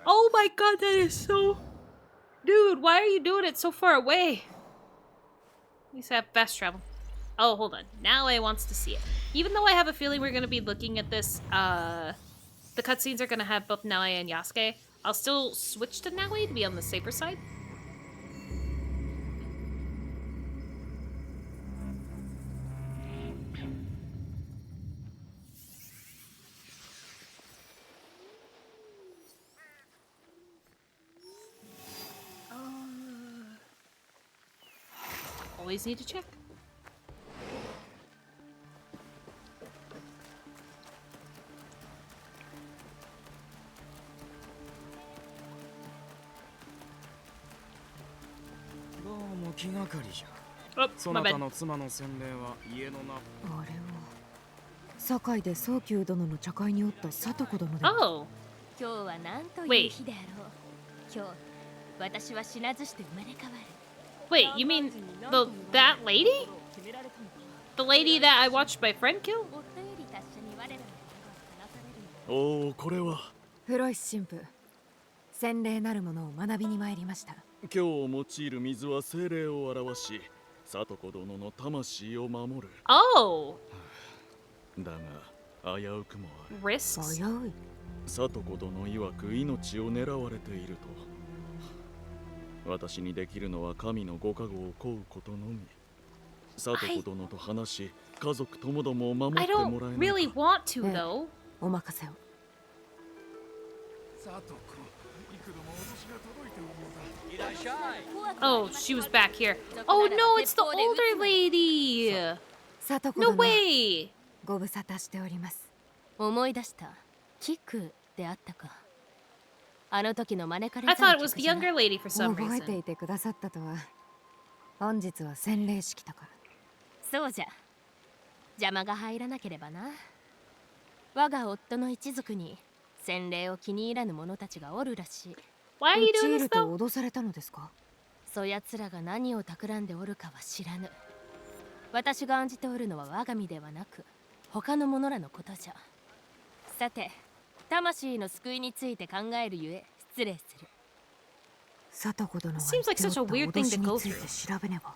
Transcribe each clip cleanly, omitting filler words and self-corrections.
Oh my god, that is so... Dude, why are you doing it so far away? At least I have fast travel. Oh, hold on. Now I wants to see it. Even though I have a feeling we're going to be looking at this, the cutscenes are going to have both Nae and Yasuke, I'll still switch to Nae to be on the safer side. Always need to check. Oh, そ my なた bad. の妻の洗礼は家の中。あれは堺で早急殿の茶会におった聡子殿では。 Oh, 今日は何という Wait. 日であろう。今日私は死なずして生まれ変わる。 wait, you mean that lady? The lady that I watched my friend kill? 夫より達者に我らのことが話されるの。おお、これはフロイス神父、洗礼なるものを学びに参りました。今日用いる水は精霊を表し、聡子殿の魂を守る。 Oh, だが危うくもある。 risks. 危うい。聡子殿曰く命を狙われていると。私にできるのは神のご加護を請うことのみ。聡子殿と話し、家族ともどもを守っ I ても don't らえない really か。 want to, Yeah. though. お任せを。 Oh, she was back here. Oh no, it's the older lady. 聡子 No 殿、 way. ご無沙汰しております。思い出した。キクであったか。あの時の招かれ I ざ thought る it was the 客じゃな。 younger lady for some 覚えて reason. いてくださったとは。本日は洗礼式だから。そうじゃ。邪魔が入らなければな。我が夫の一族に洗礼を気に入らぬ者たちがおるらしい。 Why are you うち doing い this ると though? 脅されたのですか。そやつらが何を企んでおるかは知らぬ。私が案じておるのは我が身ではなく他の者らのことじゃ。さて、魂の救いについて考えるゆえ失礼する。聡子殿は Seems like 言ってお such a った weird 脅 thing し to go につい through. て調べねば。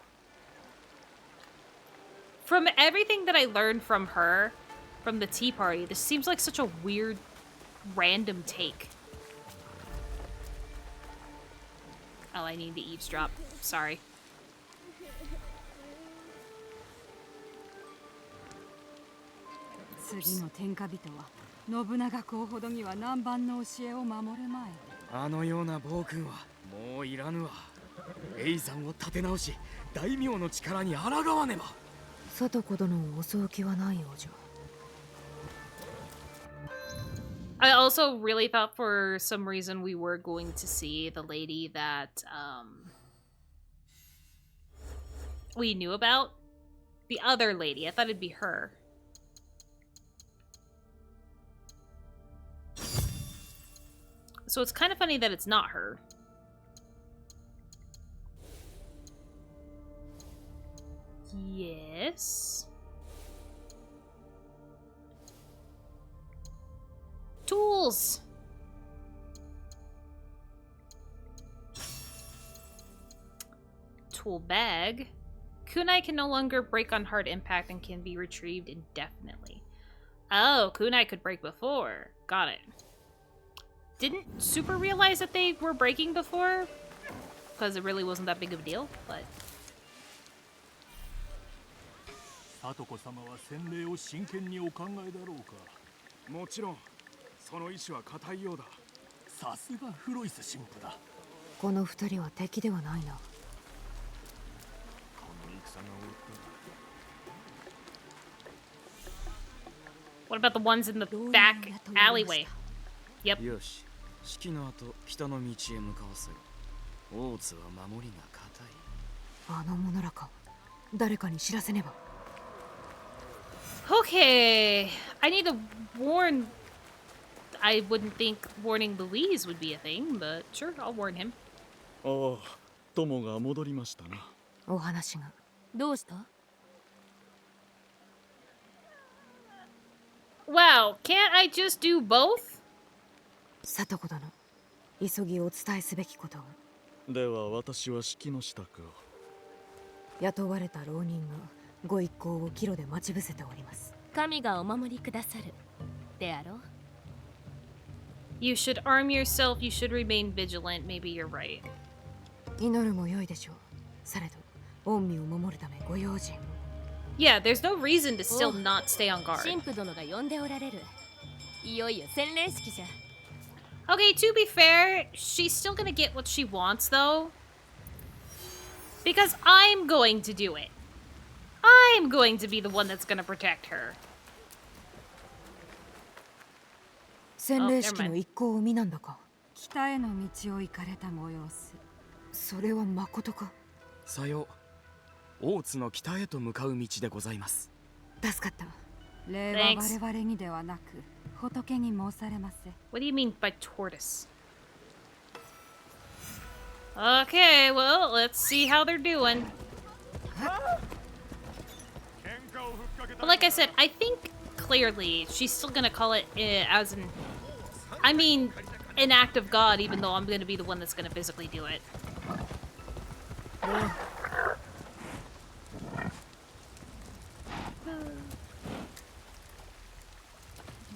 From everything that I learned from her, from the tea party, this seems like such a weird, random take. Oh, I need to eavesdrop. Sorry. 次の天下人は信長公ほどには南蛮の教えを守るまい。あのような暴君はもういらぬわ。永山を立て直し、大名の力に抗わねば。聡子殿を襲う気はないようじゃ。 I also really thought for some reason we were going to see the lady that we knew about. The other lady. I thought it'd be her. So it's kind of funny that it's not her. Yes. Tools. Tool bag. Kunai can no longer break on hard impact and can be retrieved indefinitely. Oh, kunai could break before. Got it. Didn't super realize that they were breaking before, because it really wasn't that big of a deal, but... 聡子様は洗礼を真剣にお考えだろうか。もちろん、その意志は固いようだ。さすがフロイス神父だ。この二人は敵ではないな。 What about the ones in the back alleyway? Yep. よし、式の後、北の道へ向かわせろ。大津は守りが固い。あの者らか。誰かに知らせねば。 Okay, I need to warn... I wouldn't think warning Louise would be a thing, but sure, I'll warn him. ああ、友が戻りましたな。お話が。どうした？ Wow, can't I just do both? 聡子殿、急ぎお伝えすべきことを。では私は式の支度を。雇われた浪人がご一行を帰路で待ち伏せております。神がお守りくださるであろう。 You should arm yourself, you should remain vigilant. Maybe you're right. 祈るも良いでしょう。されど御身を守るためご用心。Yeah, there's no reason to still not stay on guard. 神父殿が呼んでおられる。いよいよ洗礼式じゃ。 Okay, to be fair, she's still gonna get what she wants, though. Because I'm going to do it. I'm going to be the one that's gonna protect her. 洗礼式の一行を見なんだか。北への道を行かれたご様子。それはまことか。さよう。大津の北へと向かう道でございます。助かった。礼は我々にではなく仏に申されませ。 What do you mean by tortoise? Okay, well, let's see how they're doing. But like I said, I think clearly she's still gonna call it as an... I mean, an act of God, even though I'm gonna be the one that's gonna physically do it.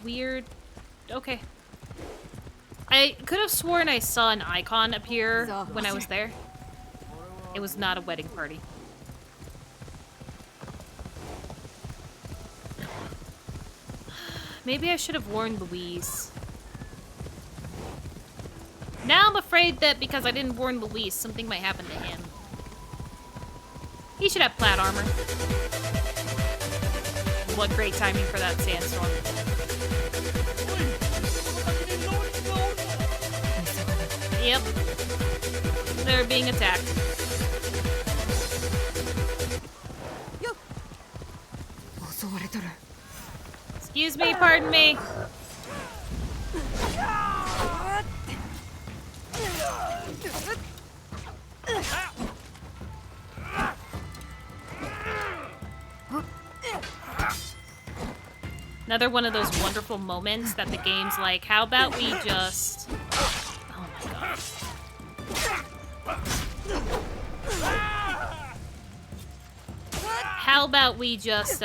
Weird. Okay. I could have sworn I saw an icon appear when I was there. It was not a wedding party. Maybe I should have warned Louise. Now I'm afraid that because I didn't warn Louise, something might happen to him. He should have plaid armor. What great timing for that sandstorm. Yep. They're being attacked. Excuse me, pardon me. Another one of those wonderful moments that the game's like, how about we just... Oh my god. How about we just,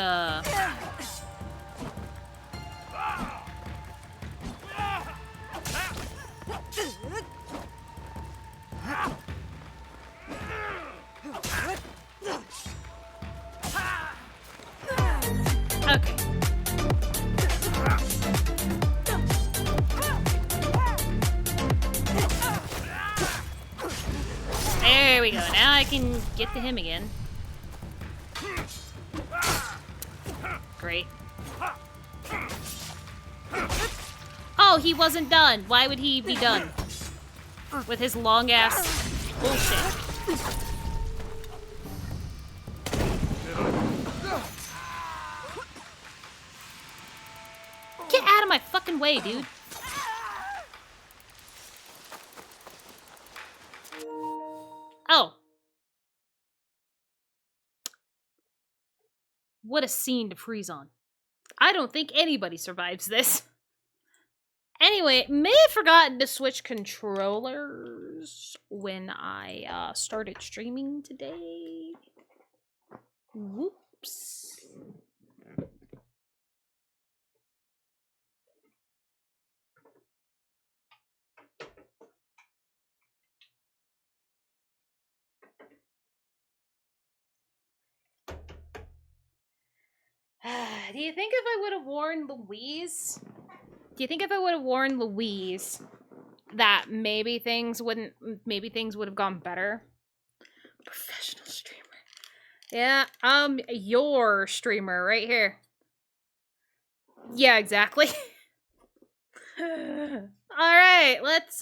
Okay. There we go. Now I can get to him again. Great. Oh, he wasn't done. Why would he be done? With his long ass bullshit. Get out of my fucking way, dude. Oh. What a scene to freeze on. I don't think anybody survives this. Anyway, may have forgotten to switch controllers when I started streaming today. Whoops. Do you think if I would have warned Louise? Do you think if I would have warned Louise that maybe things would have gone better? Professional streamer. Yeah, your streamer right here. Yeah, exactly. Alright, let's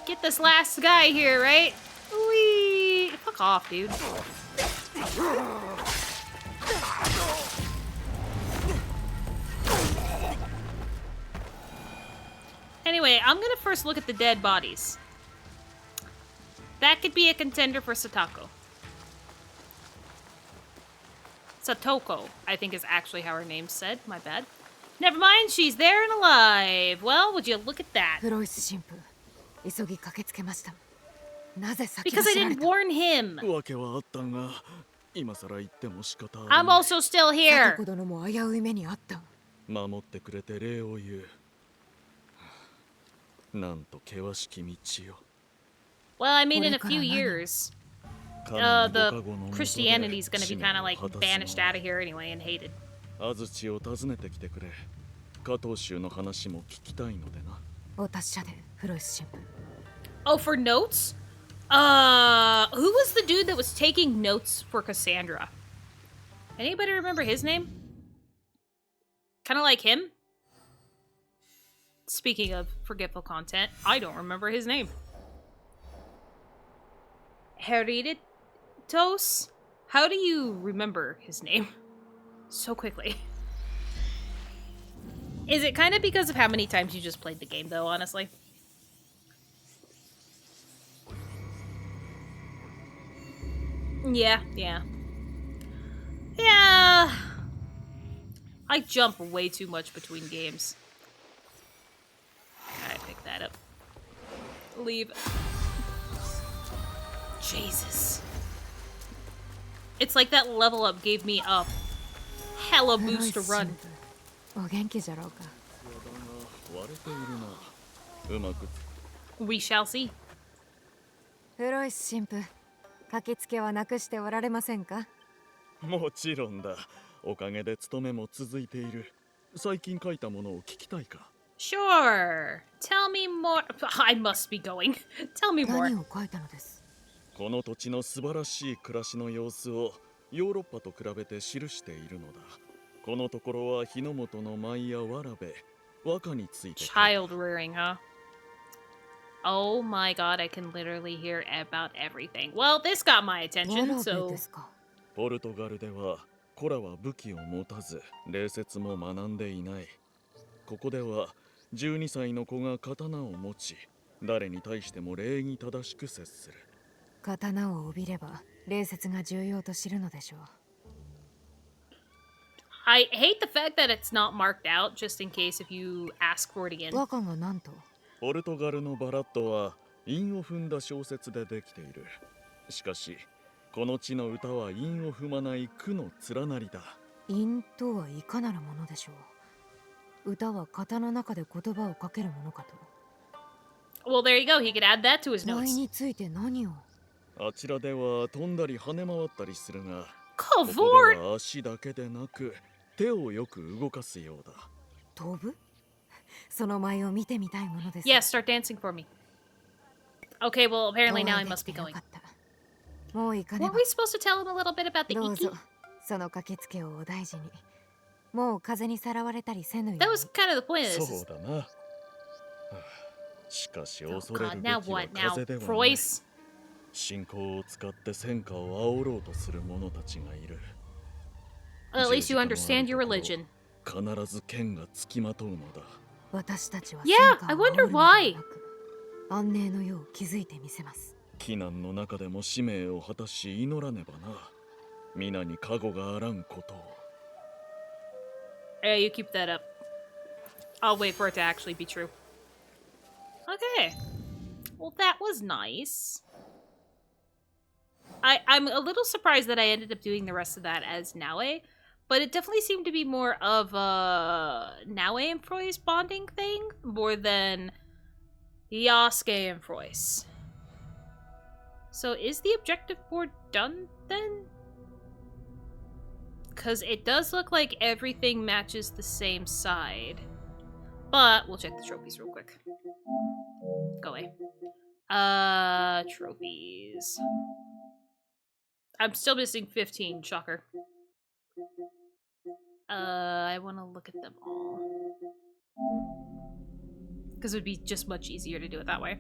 get this last guy here, right? Wee! Fuck off, dude. Anyway, I'm gonna first look at the dead bodies. That could be a contender for Satoko. Satoko, I think is actually how her name's said. My bad. Never mind, she's there and alive. Well, would you look at that? フロイス神父、急ぎ駆けつけました。なぜ先 Because I 走られ didn't た？ warn him. わけはあったが、今さら言っても仕方ある I'm まい。 also still 貞 here. 子殿も危うい目にあった。守ってくれて礼を言う。なんと険しき道よ。 Well, I mean, in a few years, 神のご加 the 護の下で Christianity is going to be 使命 kind of を like 果たす banished の out of here anyway and hated. 安土を訪ねてきてくれ。加藤州の話も聞きたいのでな。お達者で、フロイス神父。 Oh, for notes? Who was the dude that was taking notes for Cassandra? Anybody remember his name? Kind of like him? Speaking of forgetful content, I don't remember his name. Hereditos? How do you remember his name so quickly? Is it kind of because of how many times you just played the game, though, honestly? Yeah. I jump way too much between games. Alright, pick that up. Leave. Jesus. It's like that level up gave me a hella フロイ boost ス to 神 run. 父、お元気じゃろうか。割れているな。うまく We shall see. フロイス神父、駆けつけはなくしておられませんか？もちろんだ。おかげで勤めも続いている。最近書いたものを聞きたいか。 Sure. Tell me more. I must be going. Tell me more. 何を書いたのです？この土地の素晴らしい暮らしの様子をヨーロッパと比べて記しているのだ。このところは日の本の舞やわらべ、和歌について書いた。 Child rearing, huh? Oh my god, I can literally hear about everything. Well, this got my わ attention, らべ so ですか。ポルトガルではコラは武器を持たず礼節も学んでいない。ここでは12歳の子が刀を持ち誰に対しても礼儀正しく接する。刀を帯びれば礼節が重要と知るのでしょう。 I hate the fact that it's not marked out just in case if you ask for it again. 和歌がなんと？ポルトガルのバラッドは韻を踏んだ小説でできている。しかしこの地の歌は韻を踏まない句の連なりだ。韻とはいかなるものでしょう。歌は型の中で言葉をかけるものかと。 Well, there you go. He could add that to his 舞 notes. について何を？あちらでは飛んだり跳ね回ったりするが、こ Cavort! こでは足だけでなく手をよく動かすようだ。飛ぶ？その舞を見てみたいものです。 Yeah, start dancing for me. Okay, well, apparently now I お会いで must き be てよ going. かった。もう行かね Weren't ば。 we supposed to tell him a little bit about the どう Iki? ぞ、その駆けつけをお大事に。もう風にさらわれたりせぬよう That に。 was kind of the point of そ this. うだな。はあしかし Oh 恐れる god, べ now きは what? Now, 風ではない。 Froyce? 信仰を使って戦火を煽ろうとする者たちがいる。 Well, at least you 十字架のある understand your ところ religion. 必ず剣がつきまとうのだ。私たちは Yeah, 戦 I 火を煽 wonder るのでは why. なく、安寧の世を築いてみせます。危難の中でも使命を果たし祈らねばな。皆に加護があらんことを。 Yeah, you keep that up. I'll wait for it to actually be true. Okay. Well, that was nice. I'm a little surprised that I ended up doing the rest of that as Naue, but it definitely seemed to be more of a Naue and Froyce bonding thing more than Yasuke and Froyce. So is the objective board done then? Because it does look like everything matches the same side. But we'll check the trophies real quick. Go away. Trophies. I'm still missing 15, shocker. I want to look at them all. Because it would be just much easier to do it that way.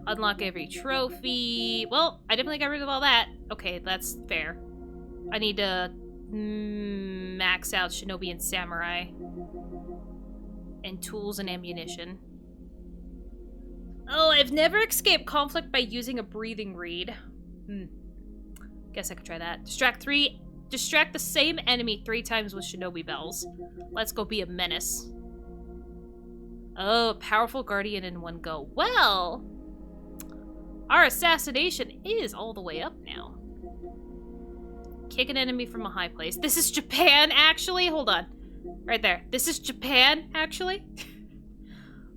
Unlock every trophy. Well, I definitely got rid of all that. Okay, that's fair. I need to max out Shinobi and Samurai. And tools and ammunition. Oh, I've never escaped conflict by using a breathing reed. Guess I could try that. Distract 3 Distract the same enemy 3 times with shinobi bells. Let's go be a menace. Oh, powerful guardian in one go. Well, our assassination is all the way up now. Kick an enemy from a high place. This is Japan, actually? Hold on. Right there. This is Japan, actually?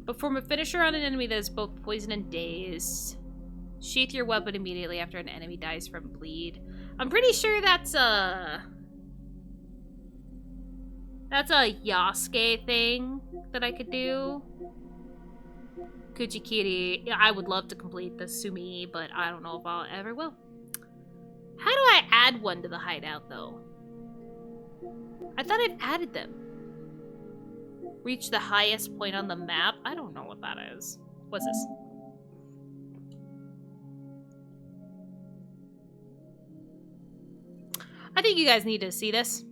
Perform a finisher on an enemy that is both poison and dazed. Sheath your weapon immediately after an enemy dies from bleed. I'm pretty sure that's a Yasuke thing that I could do. Kuchikiri. Yeah, I would love to complete the Sumi, but I don't know if I'll ever will. How do I add one to the hideout, though? I thought I'd added them. Reach the highest point on the map? I don't know what that is. What's this? I think you guys need to see this.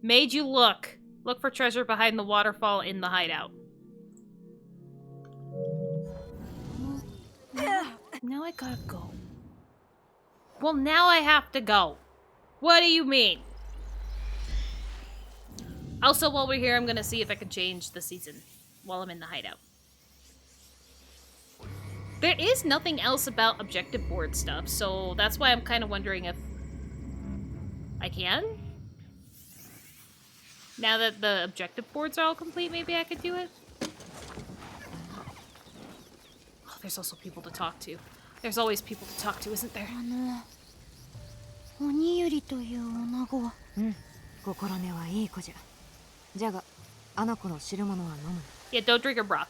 Made you look. Look for treasure behind the waterfall in the hideout. Now I gotta go. Well, now I have to go. What do you mean? Also, while we're here, I'm gonna see if I can change the season while I'm in the hideout. There is nothing else about objective board stuff, so that's why I'm kind of wondering if I can? Now that the objective boards are all complete, maybe I could do it? Oh, there's also people to talk to. There's always people to talk to, isn't there? 鬼ゆりという女子は心根はいい子じゃ。じゃがあの子の汁物は飲む。 Yeah, don't drink her broth.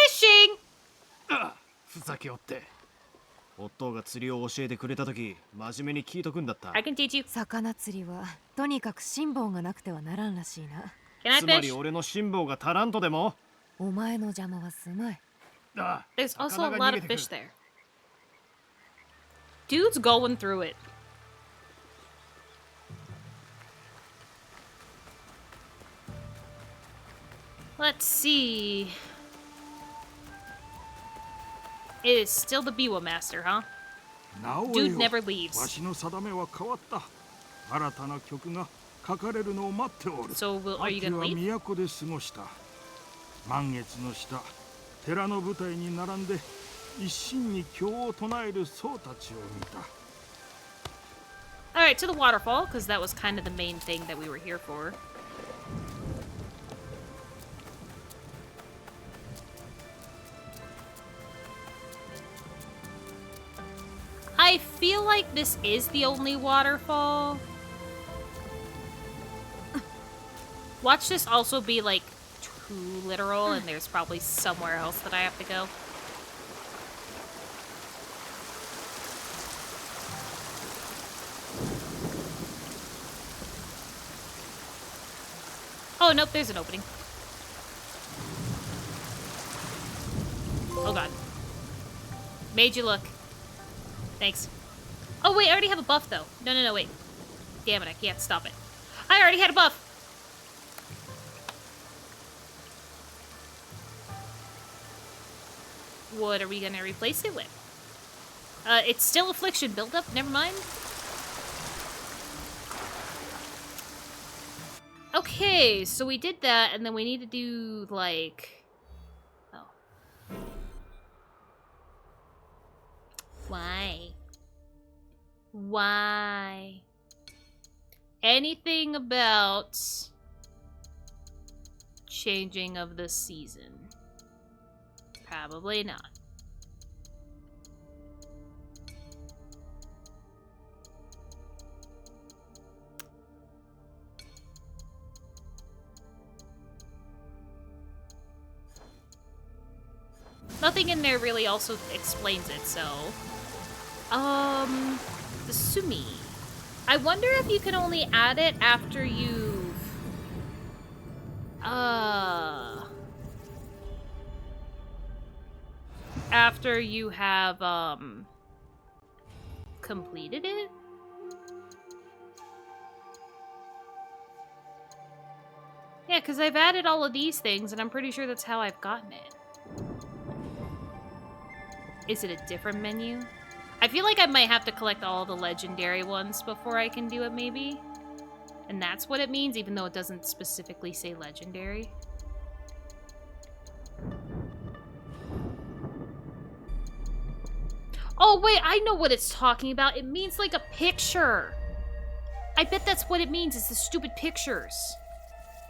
Fishing! ふざけおって。夫が釣りを教えてくれた時真面目に聞いとくんだった。 I can teach you. 魚釣りはとにかく辛抱がなくてはならんらしいな。 Can I つまり fish? 俺の辛抱が足らんとでも。お前の邪魔はすまい。 There's also a lot of fish there. Dude's going through it. Let's see. It is still the Biwa Master, huh? なお Dude よ never わ leaves. しの定めは変わった。新たな曲が書かれるのを待っておる。 So, are you 秋 gonna は leave? 都で過ごした。満月の下、寺の舞台に並んで一心に経を唱える僧たちを見た。 Alright, to the waterfall, because that was kind of the main thing that we were here for. I feel like this is the only waterfall. Watch this also be, like, too literal, and there's probably somewhere else that I have to go. Oh, nope, there's an opening. Oh, God. Made you look. Thanks. Oh, wait, I already have a buff, though. No, wait. Damn it, I can't stop it. I already had a buff! What are we gonna replace it with? It's still affliction buildup, never mind. Okay, so we did that, and then we need to do, like... Oh. Why? Why? Anything about changing of the season? Probably not. Nothing in there really also explains it, so... The Sumi. I wonder if you can only add it after you've... After you have, completed it? Yeah, because I've added all of these things, and I'm pretty sure that's how I've gotten it. Is it a different menu? I feel like I might have to collect all the legendary ones before I can do it, maybe. And that's what it means, even though it doesn't specifically say legendary. Oh, wait, I know what it's talking about. It means like a picture. I bet that's what it means, is the stupid pictures.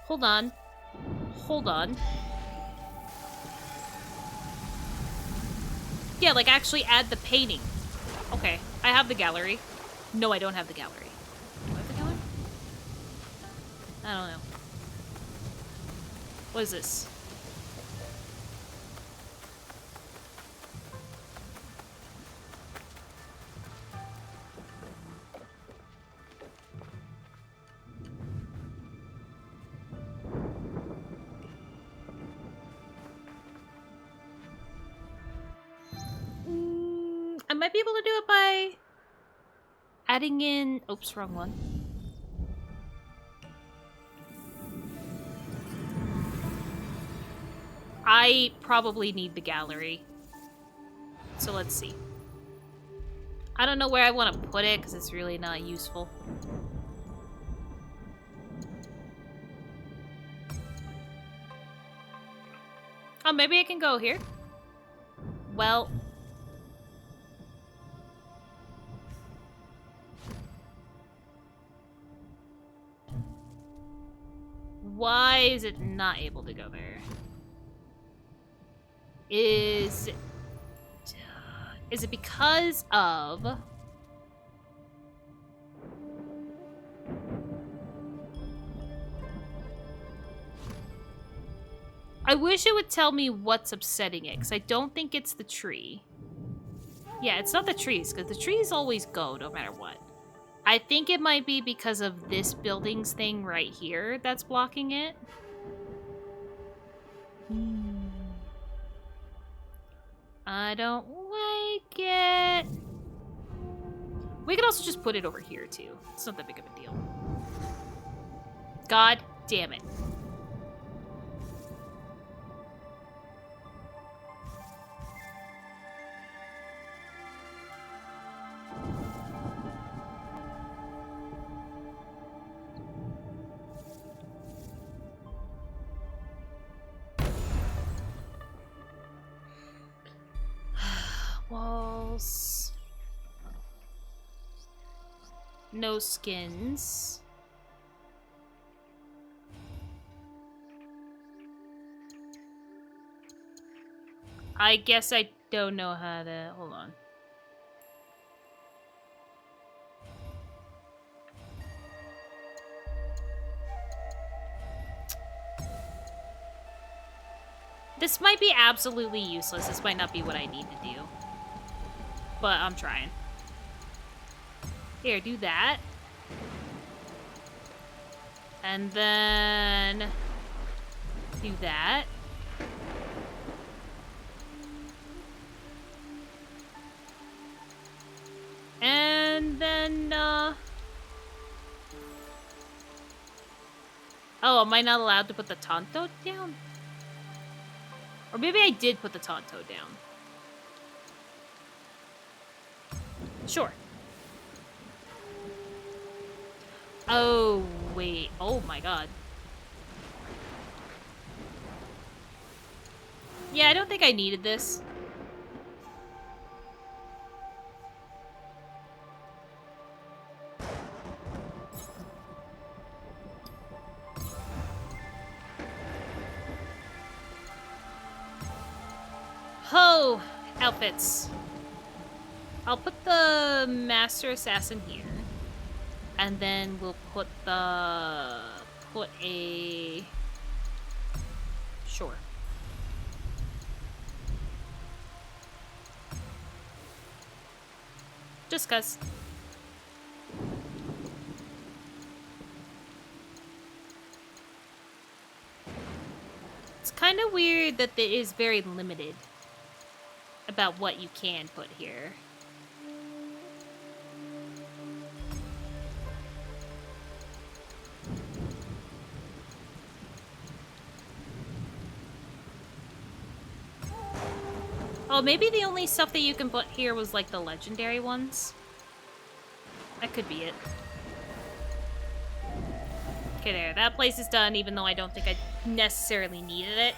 Hold on. Hold on. Yeah, like actually add the painting. Okay, I have the gallery. No, I don't have the gallery. Do I have the gallery? I don't know. What is this? I might be able to do it by adding in... Oops, wrong one. I probably need the gallery. So let's see. I don't know where I want to put it because it's really not useful. Oh, maybe I can go here. Well... Why is it not able to go there? Is it because of... I wish it would tell me what's upsetting it, because I don't think it's the tree. Yeah, it's not the trees, because the trees always go no matter what. I think it might be because of this building's thing right here that's blocking it. I don't like it. We could also just put it over here, too. It's not that big of a deal. God damn it. Walls. No skins. I guess I don't know how to... Hold on. This might be absolutely useless. This might not be what I need to do. But I'm trying. Here, do that. And then... do that. And then, oh, am I not allowed to put the Tonto down? Or maybe I did put the Tonto down. Sure. Oh, wait. Oh my god. Yeah, I don't think I needed this. Ho! Outfits. I'll put the Master Assassin here. And then we'll put the... put a... Sure. Just 'cause. It's kind of weird that it is very limited about what you can put here. Oh, maybe the only stuff that you can put here was like the legendary ones. That could be it. Okay, there. That place is done, even though I don't think I necessarily needed it.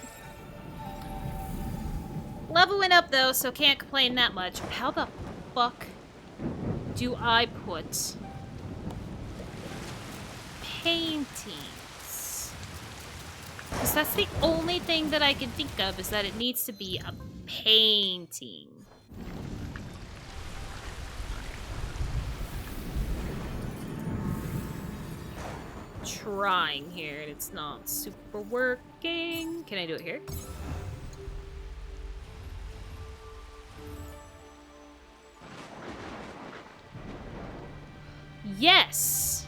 Level went up, though, so can't complain that much. How the fuck do I put paintings? Because that's the only thing that I can think of, is that it needs to be a painting. Trying here, and it's not super working. Can I do it here? Yes!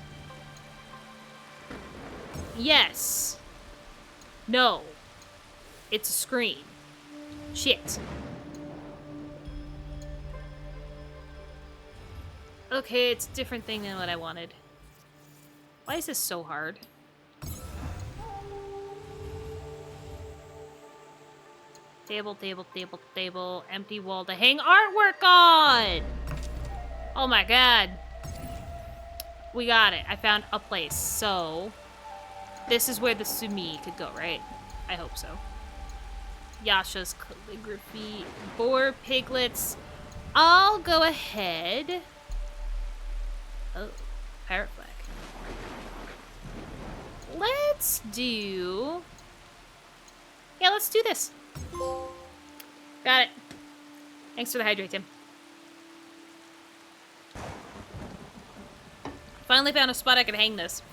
Yes! No. It's a screen. Shit. Okay, it's a different thing than what I wanted. Why is this so hard? Table, table, table, table. Empty wall to hang artwork on! Oh my god. We got it. I found a place. So, this is where the Sumi could go, right? I hope so. Yasha's calligraphy. Boar piglets. I'll go ahead. Oh, parrot flag. Let's do... Yeah, let's do this. Got it. Thanks for the hydrate, Tim. Finally found a spot I could hang this.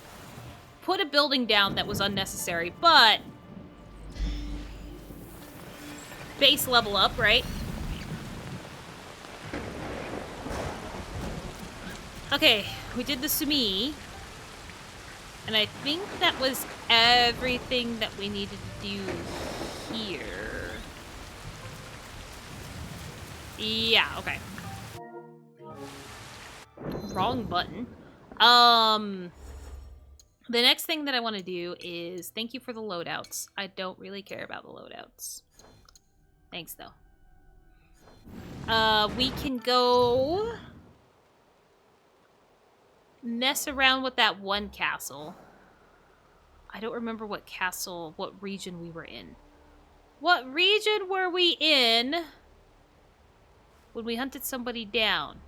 Put a building down that was unnecessary, but... Base level up, right? Okay, we did the Sumi. And I think that was everything that we needed to do here. Yeah, okay. Wrong button. The next thing that I want to do is thank you for the loadouts. I don't really care about the loadouts. Thanks, though. We can go mess around with that one castle. I don't remember what castle, what region we were in. What region were we in when we hunted somebody down?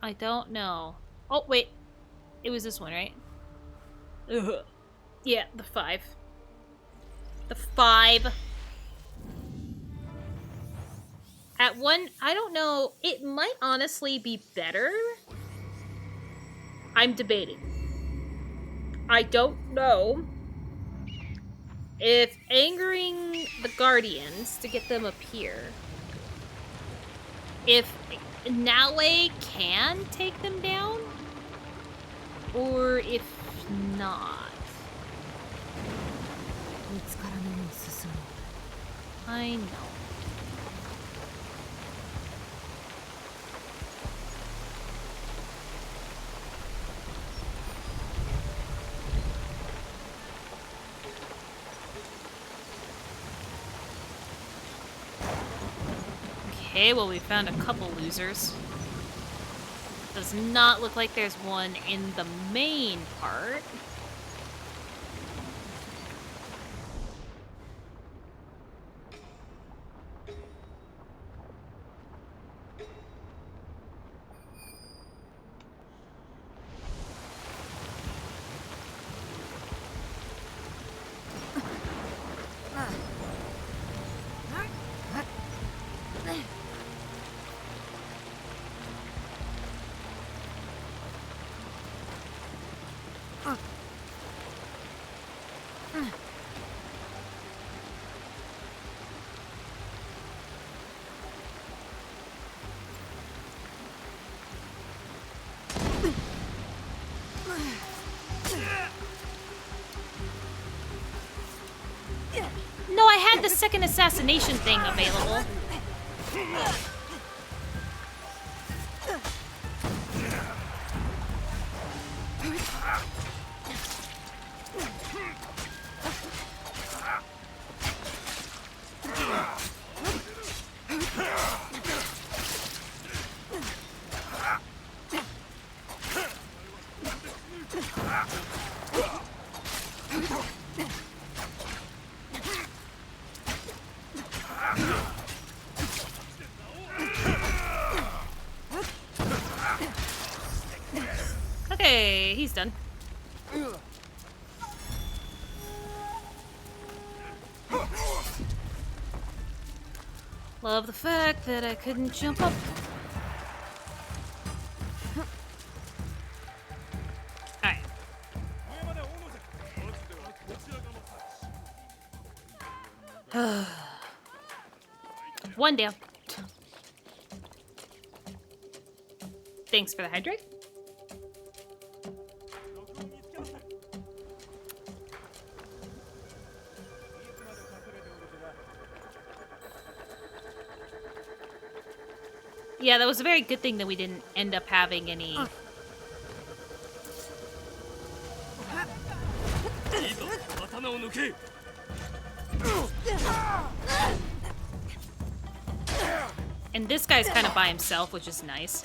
I don't know. Oh, wait. It was this one, right? Ugh. Yeah, the 5. The 5. At one, I don't know. It might honestly be better. I'm debating. I don't know if angering the Guardians to get them up here, if Naue can take them down, or if not. I know. Okay, well, we found a couple losers. Does not look like there's one in the main part. No, I had the second assassination thing available. Okay, he's done. Love the fact that I couldn't jump up. Alright. One down. Thanks for the hydrate. Yeah, that was a very good thing that we didn't end up having any... And this guy's kind of by himself, which is nice.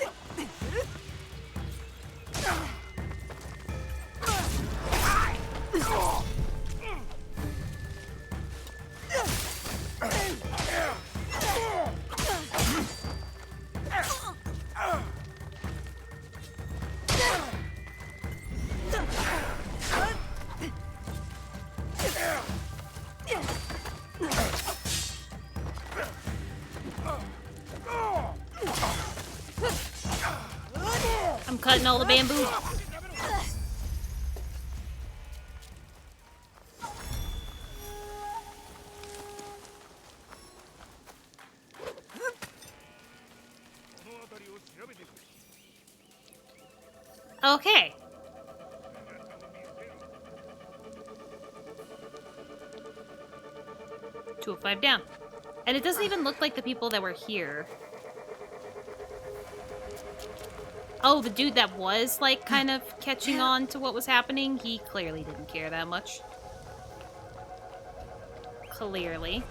I'm cutting all the bamboo. Okay. Two of 5 down. And it doesn't even look like the people that were here. Oh, the dude that was, like, kind of catching on to what was happening, he clearly didn't care that much. Clearly.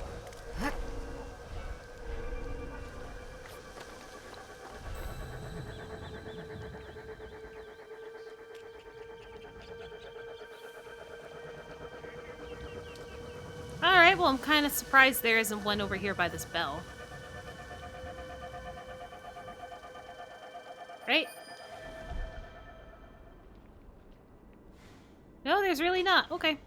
Alright, well, I'm kind of surprised there isn't one over here by this bell. Right? No, there's really not. Okay.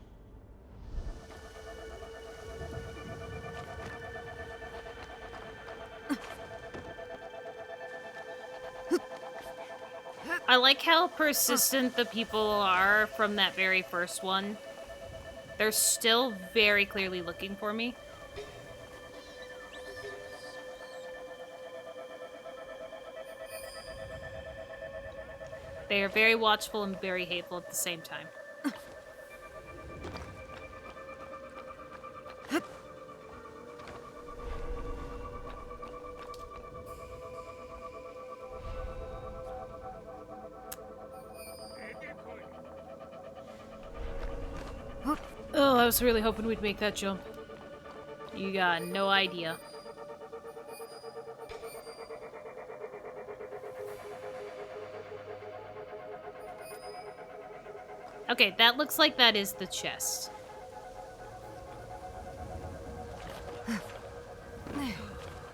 I like how persistent the people are from that very first one. They're still very clearly looking for me. They are very watchful and very hateful at the same time. Oh, I was really hoping we'd make that jump. You got no idea. Okay, that looks like that is the chest.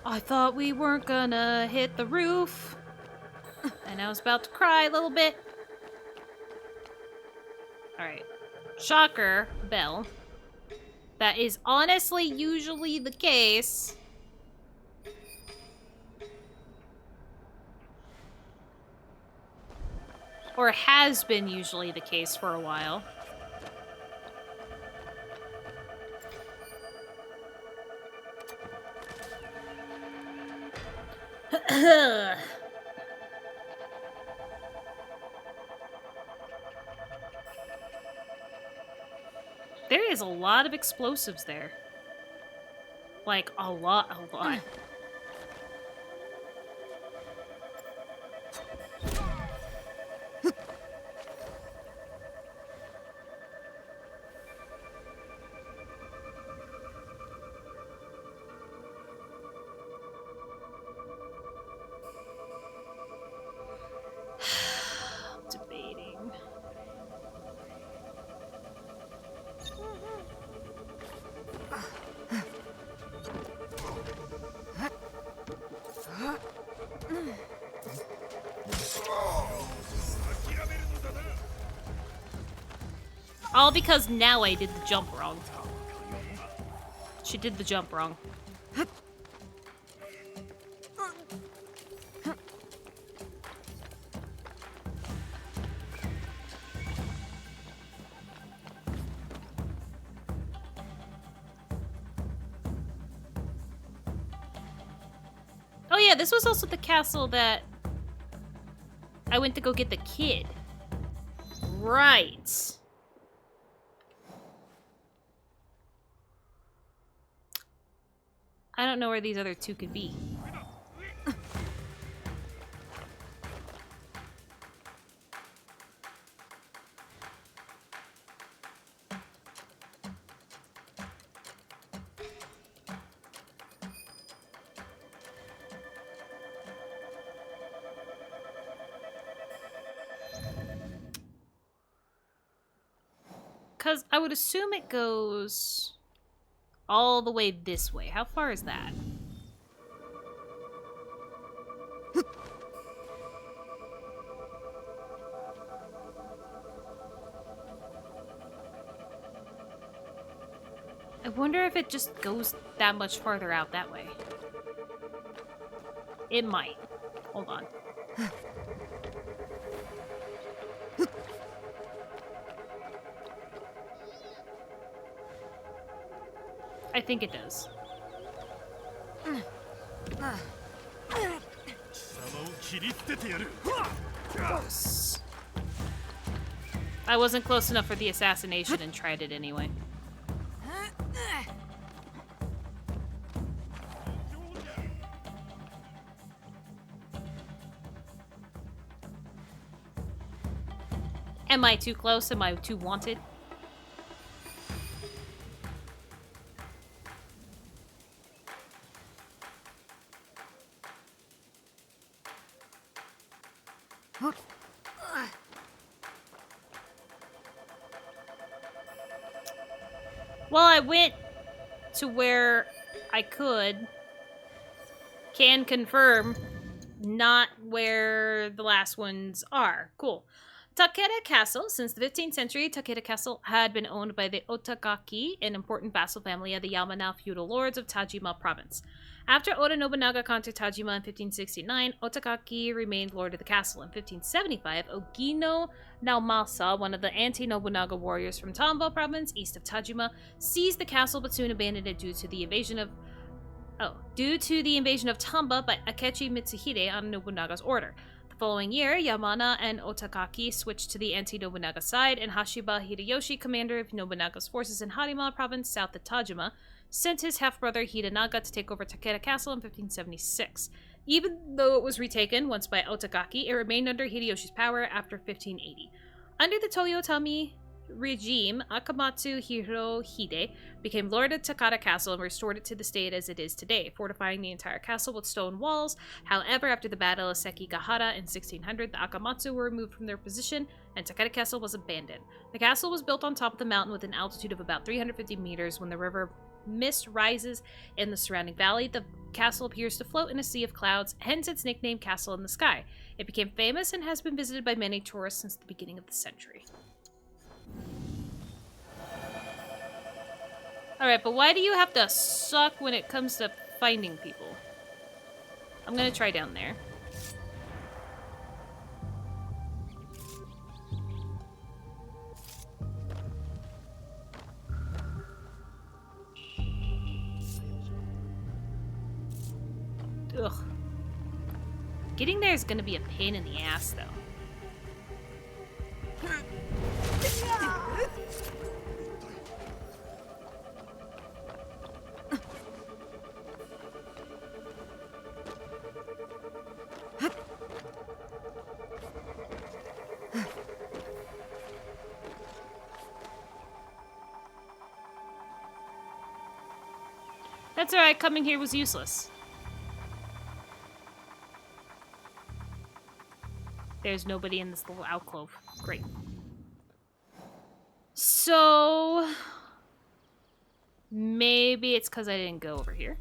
I thought we weren't gonna hit the roof. And I was about to cry a little bit. Alright. Shocker, bell. That is honestly usually the case. Or has been usually the case for a while. There is a lot of explosives there. Like, a lot, a lot. Debating. All because now I did the jump wrong. She did the jump wrong. Oh yeah, this was also the castle that I went to go get the kid. Right. I don't know where these other two could be. Because I would assume it goes all the way this way. How far is that? I wonder if it just goes that much farther out that way. It might. Hold on. I think it does. Close. I wasn't close enough for the assassination and tried it anyway. Am I too close? Am I too wanted? Well, I went to where I could. Can confirm, not where the last ones are. Cool. Takeda Castle. Since the 15th century, Takeda Castle had been owned by the Otagaki, an important vassal family of the Yamana feudal lords of Tajima province. After Oda Nobunaga conquered Tajima in 1569, Otagaki remained lord of the castle. In 1575, Ogino Naomasa, one of the anti-Nobunaga warriors from Tambo province, east of Tajima, seized the castle but soon abandoned it due to the invasion of Tamba by Akechi Mitsuhide on Nobunaga's order. The following year, Yamana and Otagaki switched to the anti-Nobunaga side, and Hashiba Hideyoshi, commander of Nobunaga's forces in Harima province south of Tajima, sent his half-brother Hidanaga to take over Takeda Castle in 1576. Even though it was retaken once by Otagaki, it remained under Hideyoshi's power after 1580. Under the Toyotomi regime, Akamatsu Hirohide became lord of Takeda Castle and restored it to the state as it is today, fortifying the entire castle with stone walls. However, after the Battle of Sekigahara in 1600, the Akamatsu were removed from their position and Takeda Castle was abandoned. The castle was built on top of the mountain with an altitude of about 350 meters. When the river mist rises in the surrounding valley, the castle appears to float in a sea of clouds, hence its nickname Castle in the Sky. It became famous and has been visited by many tourists since the beginning of the century. Alright, but why do you have to suck when it comes to finding people? I'm gonna try down there. Ugh. Getting there is gonna be a pain in the ass, though. That's alright, coming here was useless. There's nobody in this little alcove. Great. So... maybe it's because I didn't go over here.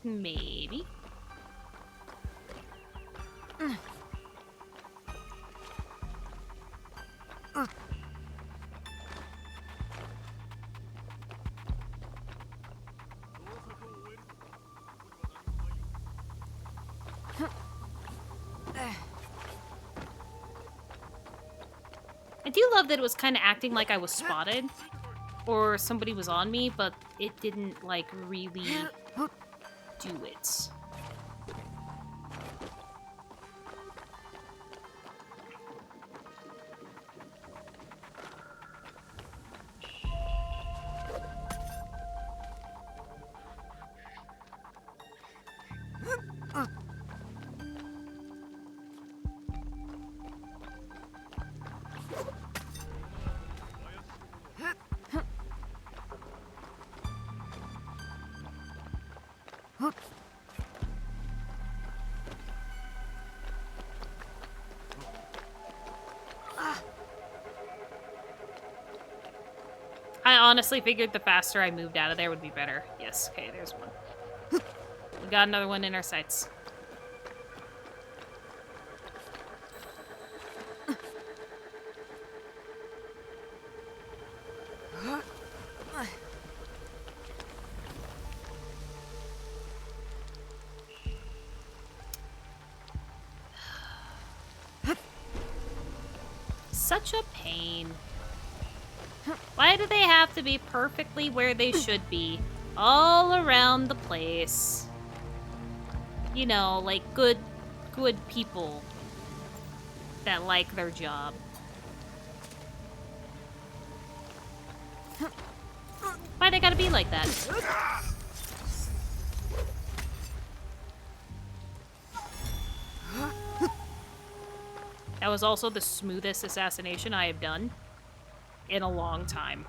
Maybe. do love that it was kind of acting like I was spotted or somebody was on me, but it didn't, like, really do it. I honestly figured the faster I moved out of there would be better. Yes, okay, there's one. We got another one in our sights. Such a pain. Why do they have to be perfectly where they should be? All around the place. You know, like good people that like their job. Why they gotta be like that? That was also the smoothest assassination I have done in a long time.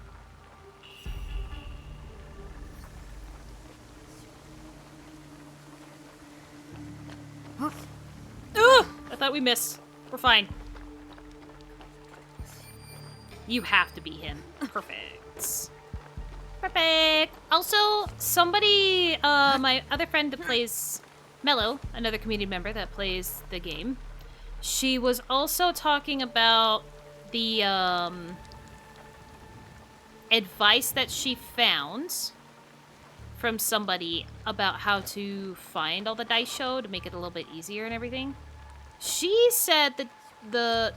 Ugh! I thought we missed. We're fine. You have to be him. Perfect. Perfect. Also, somebody, my other friend that plays Mello, another community member that plays the game, she was also talking about the, advice that she found from somebody about how to find all the dice show to make it a little bit easier and everything. She said that the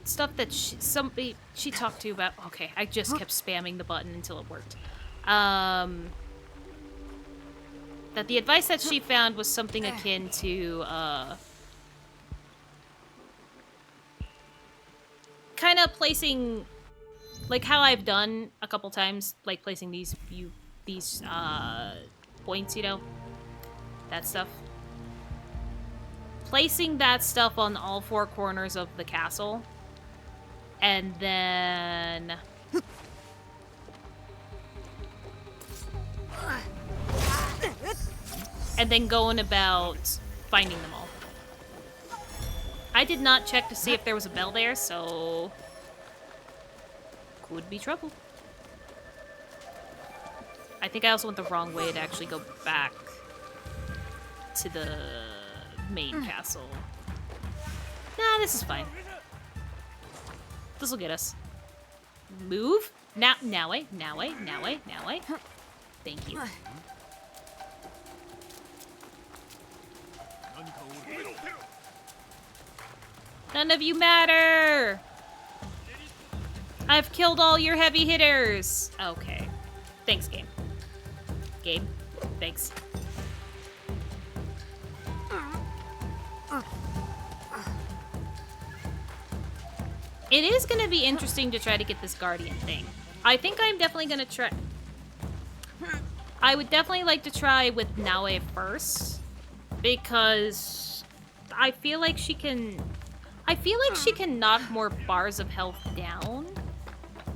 stuff that she talked to about... Okay, I just kept spamming the button until it worked. That the advice that she found was something akin to, kind of placing, like how I've done a couple times, like placing these points, you know, that stuff. Placing that stuff on all four corners of the castle, and then going about finding them all. I did not check to see if there was a bell there, so could be trouble. I think I also went the wrong way to actually go back to the main castle. Nah, this is fine. This will get us. Move. Now way. Thank you. None of you matter! I've killed all your heavy hitters! Okay. Thanks, game. Game, thanks. It is gonna be interesting to try to get this guardian thing. I think I'm definitely gonna try... I would definitely like to try with Naue first, because I feel like she can... knock more bars of health down,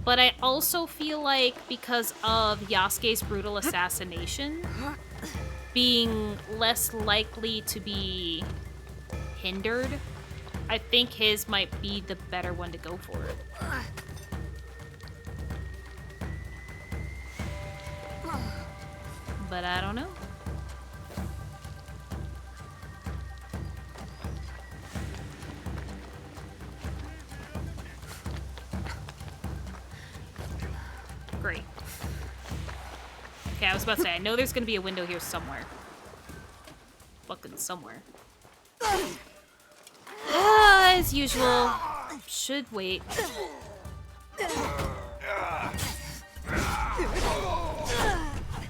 but I also feel like because of Yasuke's brutal assassination, being less likely to be hindered, I think his might be the better one to go for. But I don't know. Great. Okay, I was about to say, I know there's gonna be a window here somewhere. Fucking somewhere. As usual. Should wait.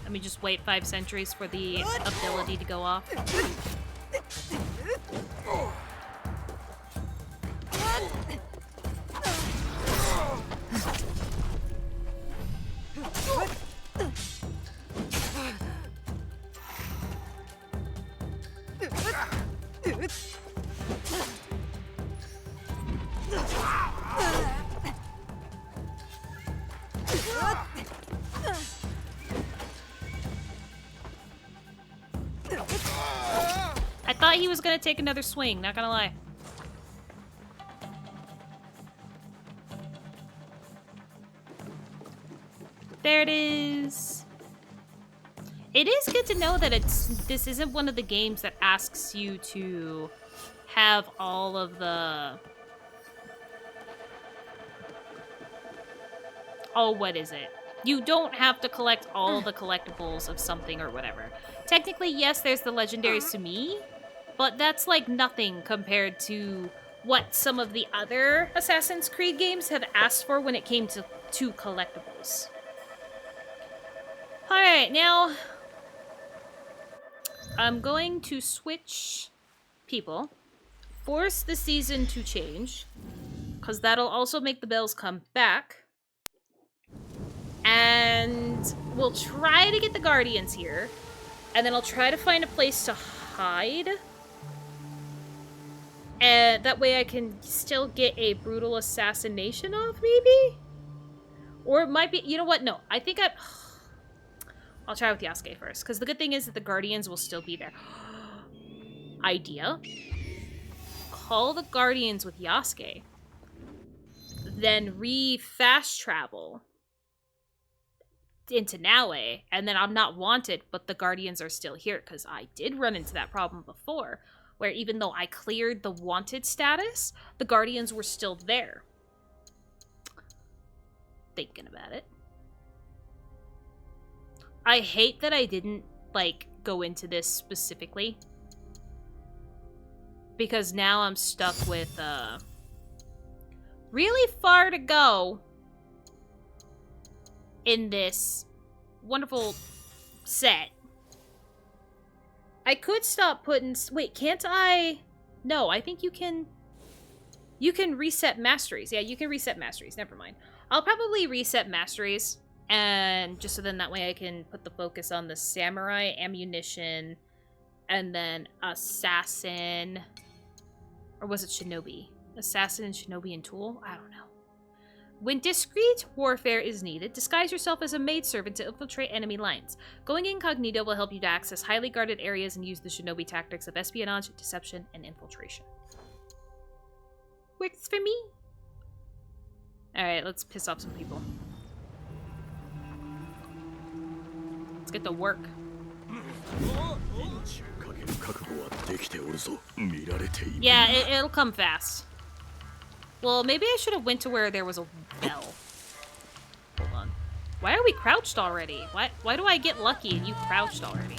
Let me just wait 5 centuries for the ability to go off. I thought he was gonna take another swing, not gonna lie. There it is. It is good to know that this isn't one of the games that asks you to have all of the... Oh, what is it? You don't have to collect all the collectibles of something or whatever. Technically, yes, there's the legendary Sumi, but that's like nothing compared to what some of the other Assassin's Creed games have asked for when it came to collectibles. Alright, now I'm going to switch people, force the season to change, because that'll also make the bells come back. And we'll try to get the Guardians here. And then I'll try to find a place to hide. And that way I can still get a brutal assassination off, maybe? Or it might be... You know what? No. I think I'll try with Yasuke first. Because the good thing is that the Guardians will still be there. Idea. Call the Guardians with Yasuke. Then re-fast travel into Naue, and then I'm not wanted, but the Guardians are still here, because I did run into that problem before, where even though I cleared the wanted status, the Guardians were still there. Thinking about it. I hate that I didn't, like, go into this specifically, because now I'm stuck with, really far to go in this wonderful set. I could stop putting... Wait, can't I... No, I think you can... You can reset masteries. Yeah, you can reset masteries. Never mind. I'll probably reset masteries, and just so then that way I can put the focus on the samurai, ammunition, and then assassin... Or was it shinobi? Assassin and shinobi and tool? I don't know. When discreet warfare is needed, disguise yourself as a maidservant to infiltrate enemy lines. Going incognito will help you to access highly guarded areas and use the shinobi tactics of espionage, deception, and infiltration. Works for me. Alright, let's piss off some people. Let's get to work. Yeah, it'll come fast. Well, maybe I should have went to where there was a bell. Hold on. Why are we crouched already? Why do I get lucky and you crouched already?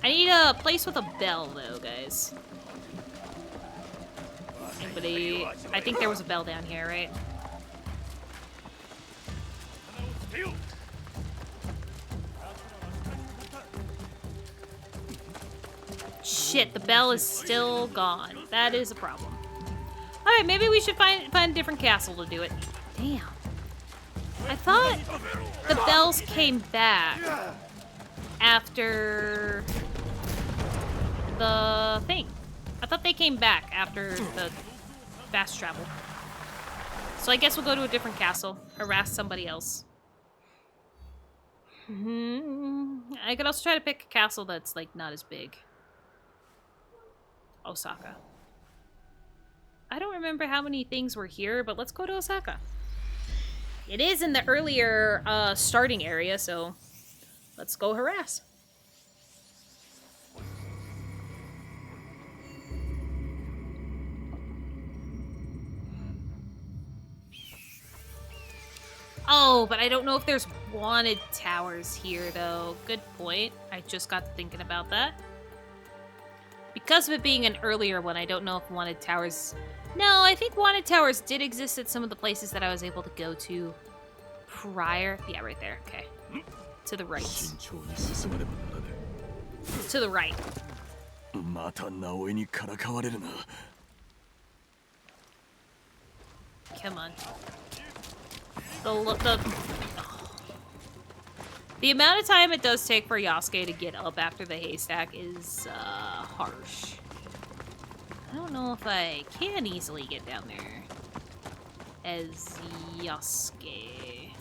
I need a place with a bell, though, guys. Anybody? I think there was a bell down here, right? Shit, the bell is still gone. That is a problem. Alright, maybe we should find a different castle to do it. Damn. I thought the bells came back after the thing. I thought they came back after the fast travel. So I guess we'll go to a different castle, harass somebody else. I could also try to pick a castle that's, like, not as big. Osaka. I don't remember how many things were here, but let's go to Osaka. It is in the earlier starting area, so let's go harass. Oh, but I don't know if there's wanted towers here, though. Good point. I just got to thinking about that. Because of it being an earlier one, I don't know if wanted towers No, I think wanted towers did exist at some of the places that I was able to go to prior. Yeah, right there. Okay. To the right. 慎重に進まねばならね To the right. え。また直江にからかわれるな。Come on. The amount of time it does take for Yasuke to get up after the haystack is harsh. I don't know if I can easily get down there as Yasuke.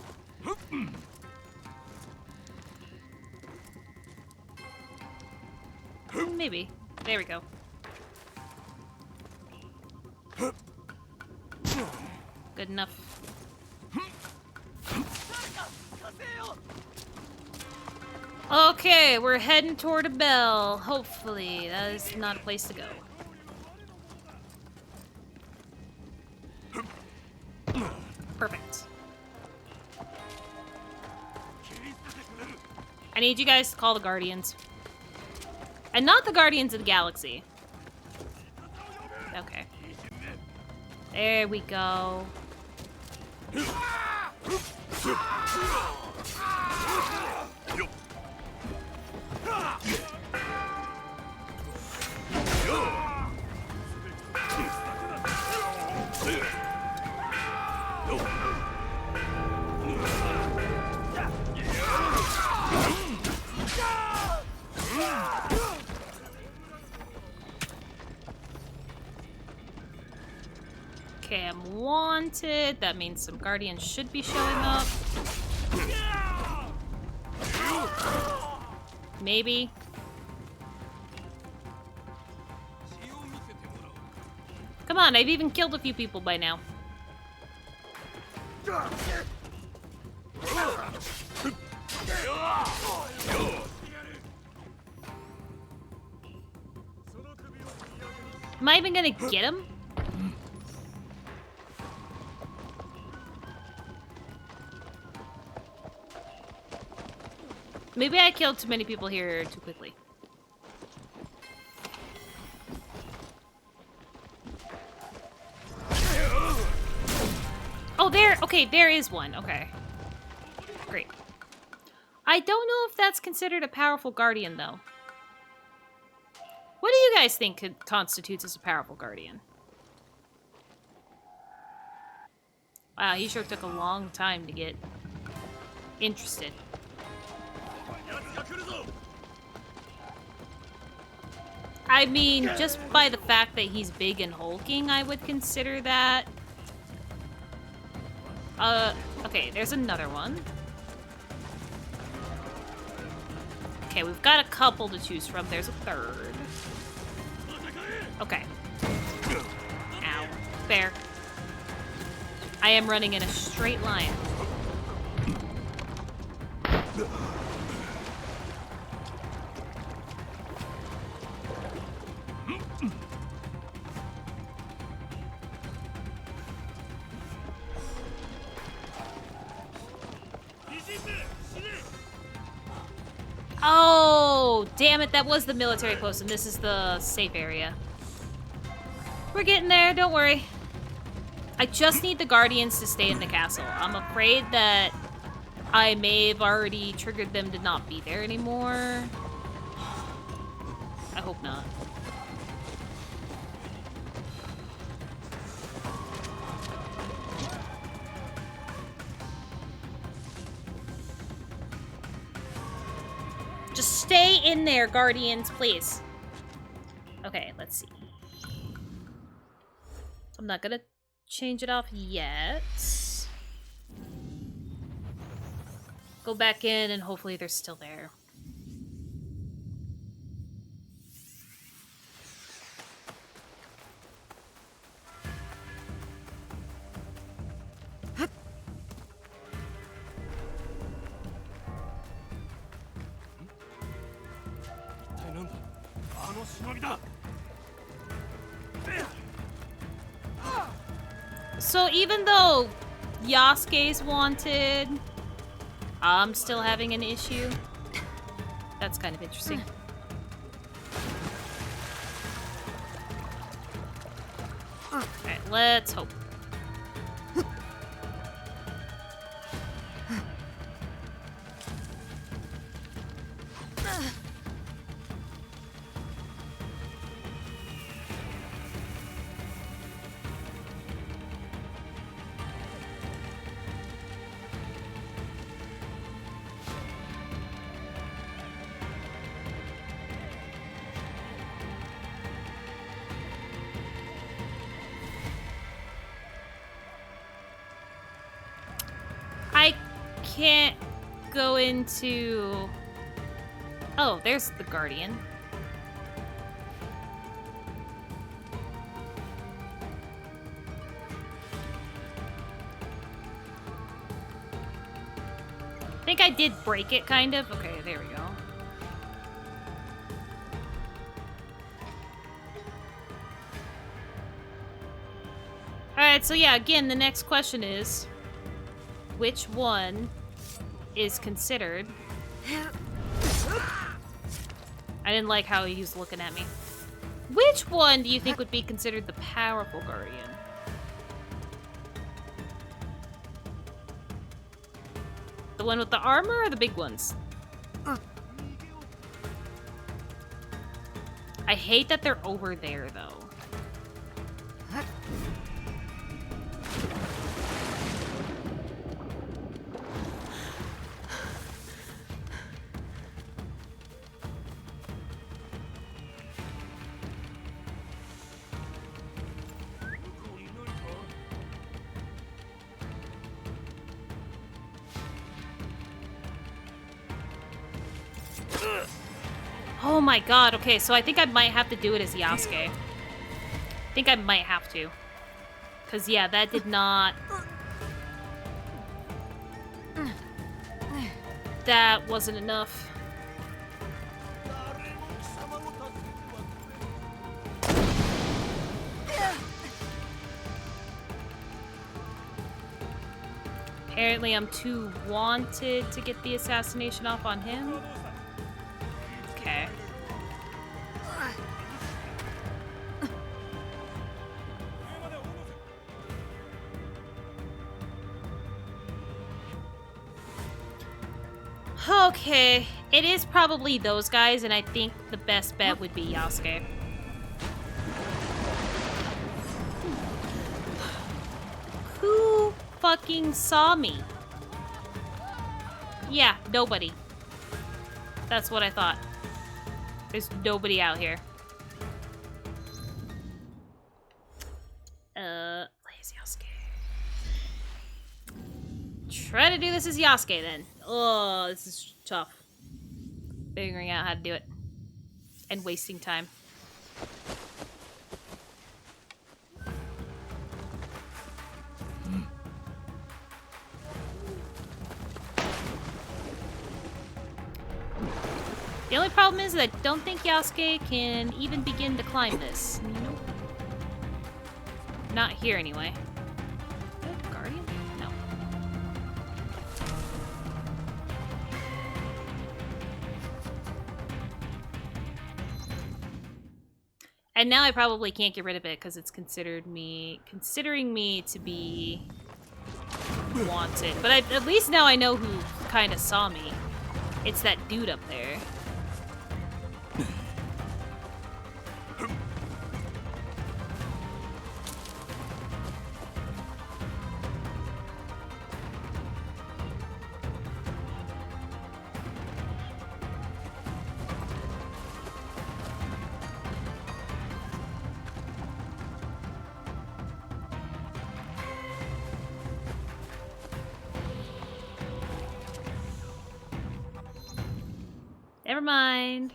Maybe. There we go. Good enough. Okay, we're heading toward a bell. Hopefully, that is not a place to go. Perfect. I need you guys to call the Guardians. And not the Guardians of the Galaxy. Okay. There we go. Okay, I'm wanted. That means some Guardians should be showing up. Maybe. Come on, I've even killed a few people by now. Am I even gonna get him? Maybe I killed too many people here too quickly. Oh, there. Okay, there is one. Okay. Great. I don't know if that's considered a powerful guardian, though. What do you guys think constitutes as a powerful guardian? Wow, he sure took a long time to get interested. I mean, just by the fact that he's big and hulking, I would consider that. Okay, there's another one. Okay, we've got a couple to choose from. There's a third. Okay. Ow. Fair. I am running in a straight line. Oh, damn it, that was the military post, and this is the safe area. We're getting there, don't worry. I just need the Guardians to stay in the castle. I'm afraid that I may have already triggered them to not be there anymore. I hope not. Just stay in there, Guardians, please. Okay, let's see. I'm not gonna change it off yet. Go back in and hopefully they're still there. So even though Yasuke's wanted, I'm still having an issue. That's kind of interesting. Alright, Let's hope. I can't go into... Oh, there's the Guardian. I think I did break it, kind of. Okay, there we go. Alright, so yeah, again, the next question is... Which one is considered... I didn't like how he was looking at me. Which one do you think would be considered the powerful Guardian? The one with the armor or the big ones? I hate that they're over there, though. Oh my god, okay, so I think I might have to do it as Yasuke. I think I might have to. Because, yeah, that did not... That wasn't enough. Apparently I'm too wanted to get the assassination off on him. Okay. Okay, it is probably those guys, and I think the best bet would be Yasuke. Who fucking saw me? Yeah, nobody. That's what I thought. There's nobody out here. Plays Yasuke. Try to do this as Yasuke then. Oh, this is tough. Figuring out how to do it. And wasting time. The only problem is that I don't think Yasuke can even begin to climb this. Nope. Not here, anyway. Guardian? No. And now I probably can't get rid of it because it's considering me to be wanted. But at least now I know who kind of saw me. It's that dude up there. Never mind.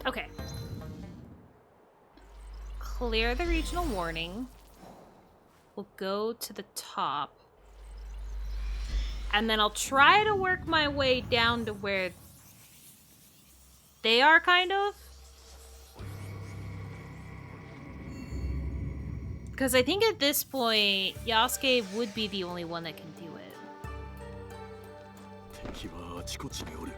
Okay. Clear the regional warning. We'll go to the top. And then I'll try to work my way down to where they are, kind of. Because I think at this point, Yasuke would be the only one that can do it. 敵はあちこちにおる。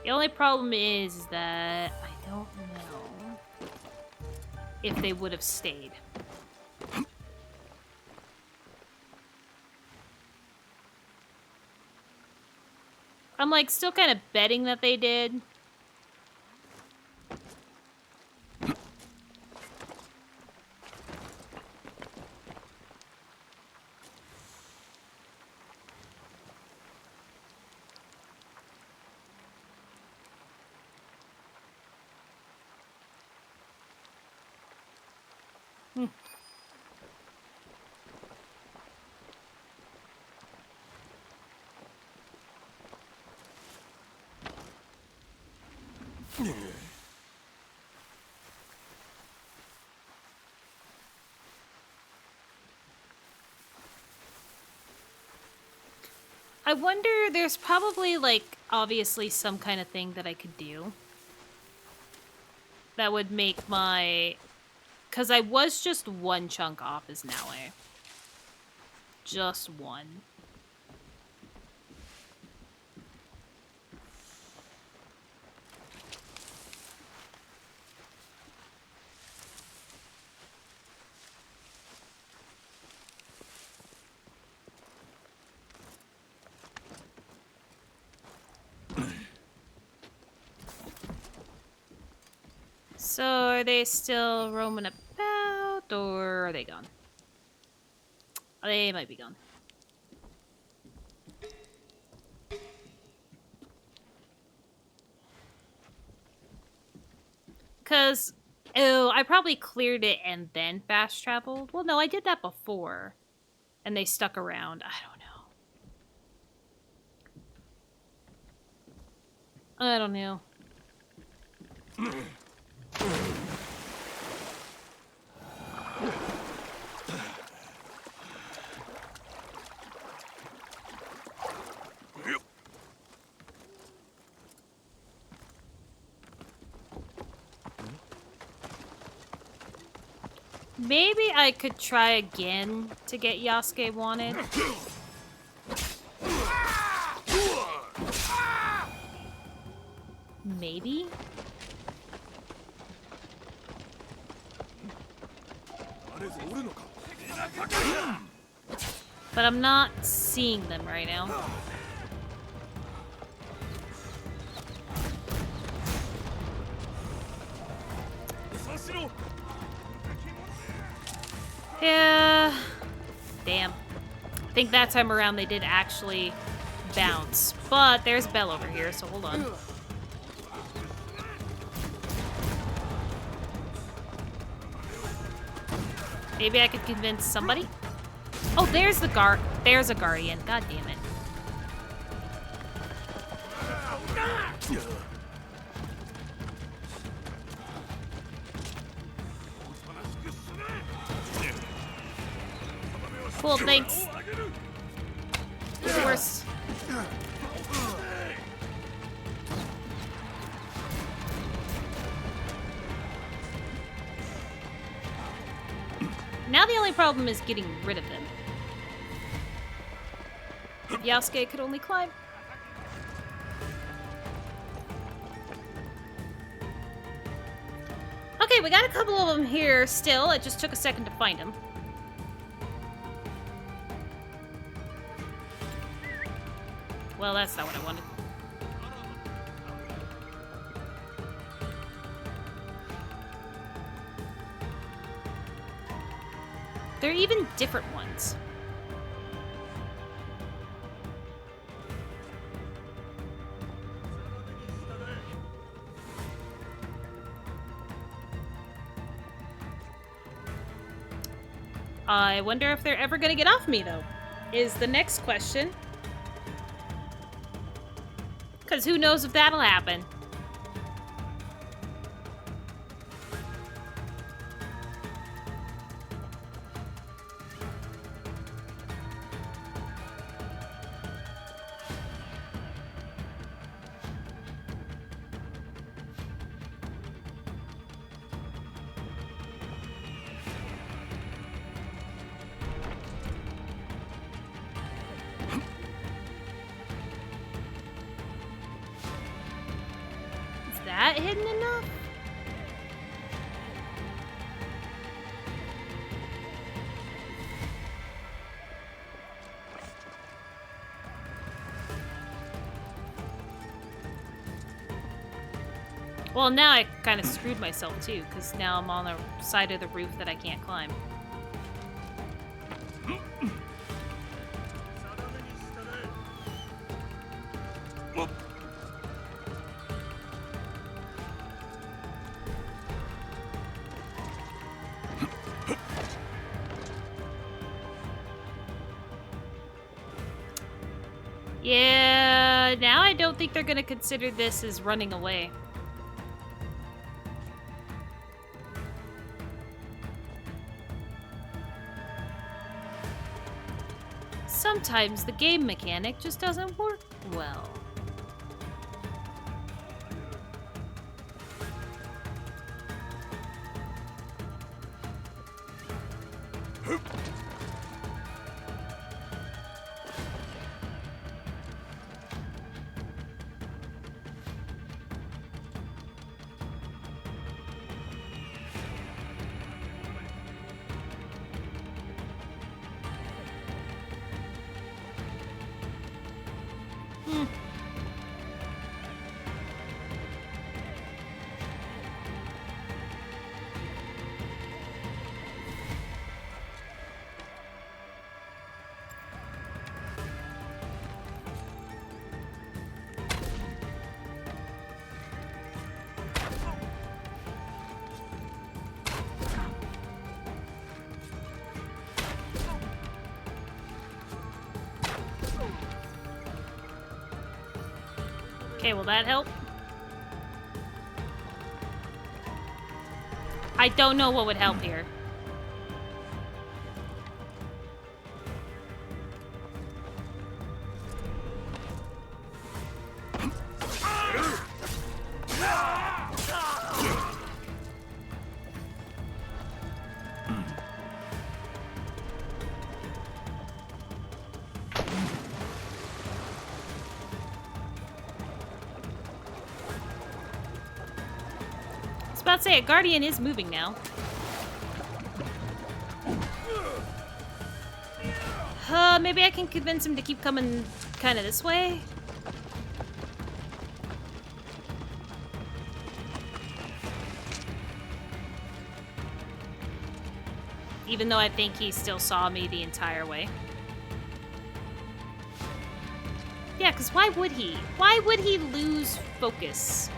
The only problem is that I don't know if they would have stayed. I'm like still kind of betting that they did. I wonder, there's probably, like, obviously some kind of thing that I could do that would make my... Because I was just one chunk off as Naue. Just one. So, are they still roaming about, or are they gone? They might be gone. Because, oh, I probably cleared it and then fast traveled. Well, no, I did that before. And they stuck around. I don't know. I don't know. Maybe I could try again to get Yasuke wanted. Maybe? But I'm not seeing them right now. Yeah. Damn. I think that time around they did actually bounce. But there's Belle over here, so hold on. Maybe I could convince somebody? Oh, there's the there's a guardian. God damn it. Cool, thanks. You're the worst. Now the only problem is getting rid of them. If Yasuke could only climb. Okay, we got a couple of them here still. It just took a second to find them. Well, that's not what I wanted. They're even different ones. I wonder if they're ever gonna get off me, though, is the next question. Because who knows if that'll happen. that hidden enough? Well, now I kind of screwed myself too, because now I'm on the side of the roof that I can't climb. Yeah, now I don't think they're gonna consider this as running away. Sometimes the game mechanic just doesn't work well. Okay, will that help? I don't know what would help here. I was about to say, a Guardian is moving now. Maybe I can convince him to keep coming kind of this way? Even though I think he still saw me the entire way. Yeah, because why would he? Why would he lose focus?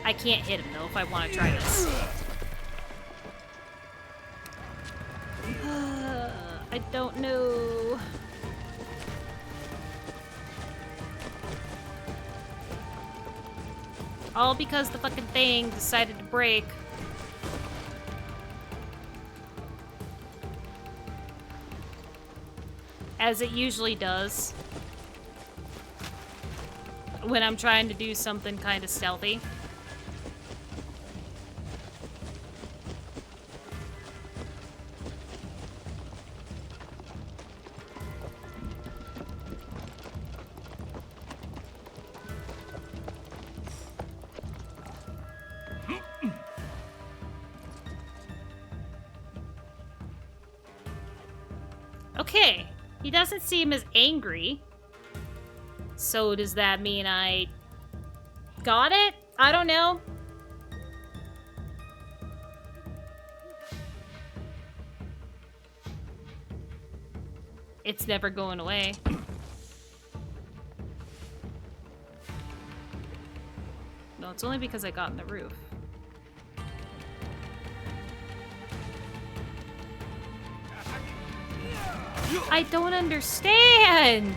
I can't hit him, though, if I want to try this. I don't know. All because the fucking thing decided to break. As it usually does. When I'm trying to do something kind of stealthy. Okay, he doesn't seem as angry. So does that mean I got it? I don't know. It's never going away. No, it's only because I got in the roof. I don't understand.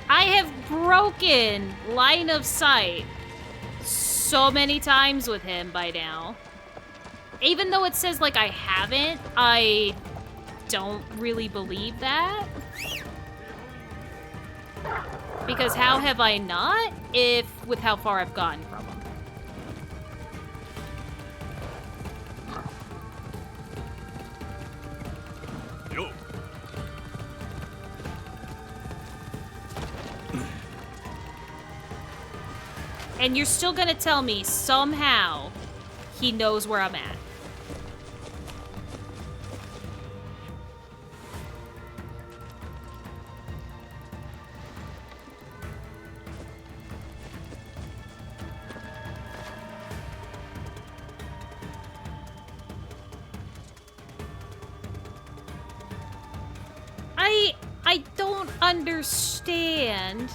I have broken line of sight so many times with him by now. Even though it says like I haven't, I don't really believe that. Because how have I not, if with how far I've gotten from him? And you're still gonna tell me somehow he knows where I'm at. I don't understand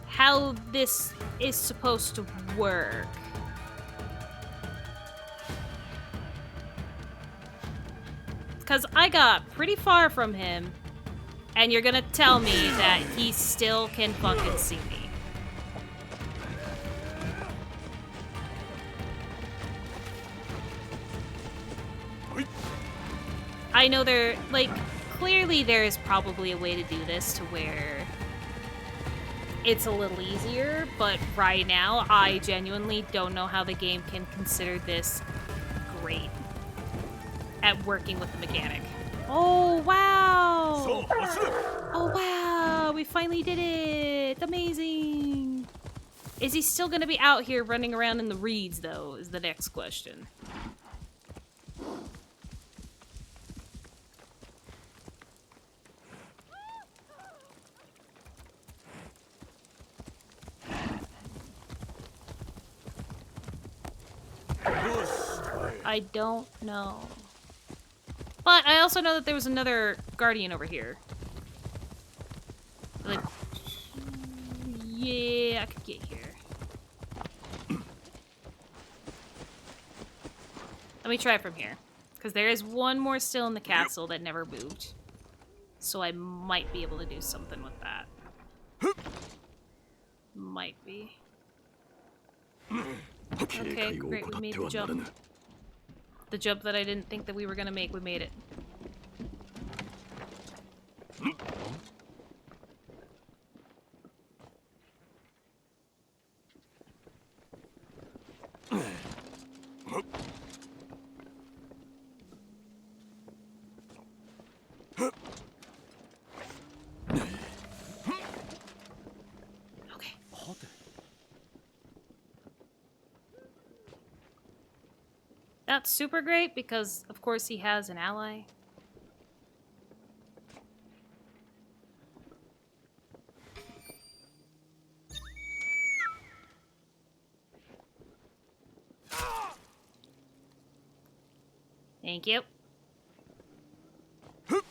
how this is supposed to work. Because I got pretty far from him, and you're gonna tell me that he still can fucking see me. I know clearly there is probably a way to do this to where it's a little easier, but right now, I genuinely don't know how the game can consider this great at working with the mechanic. Oh, wow! Oh, wow! We finally did it! Amazing! Is he still gonna be out here running around in the reeds, though, is the next question. I don't know. But I also know that there was another guardian over here. Like, yeah, I could get here. Let me try from here. Because there is one more still in the castle that never moved. So I might be able to do something with that. Might be. Okay, great, we made the jump. The jump that I didn't think that we were gonna make, we made it. Okay. That's super great because, of course, he has an ally. Thank you. Oh,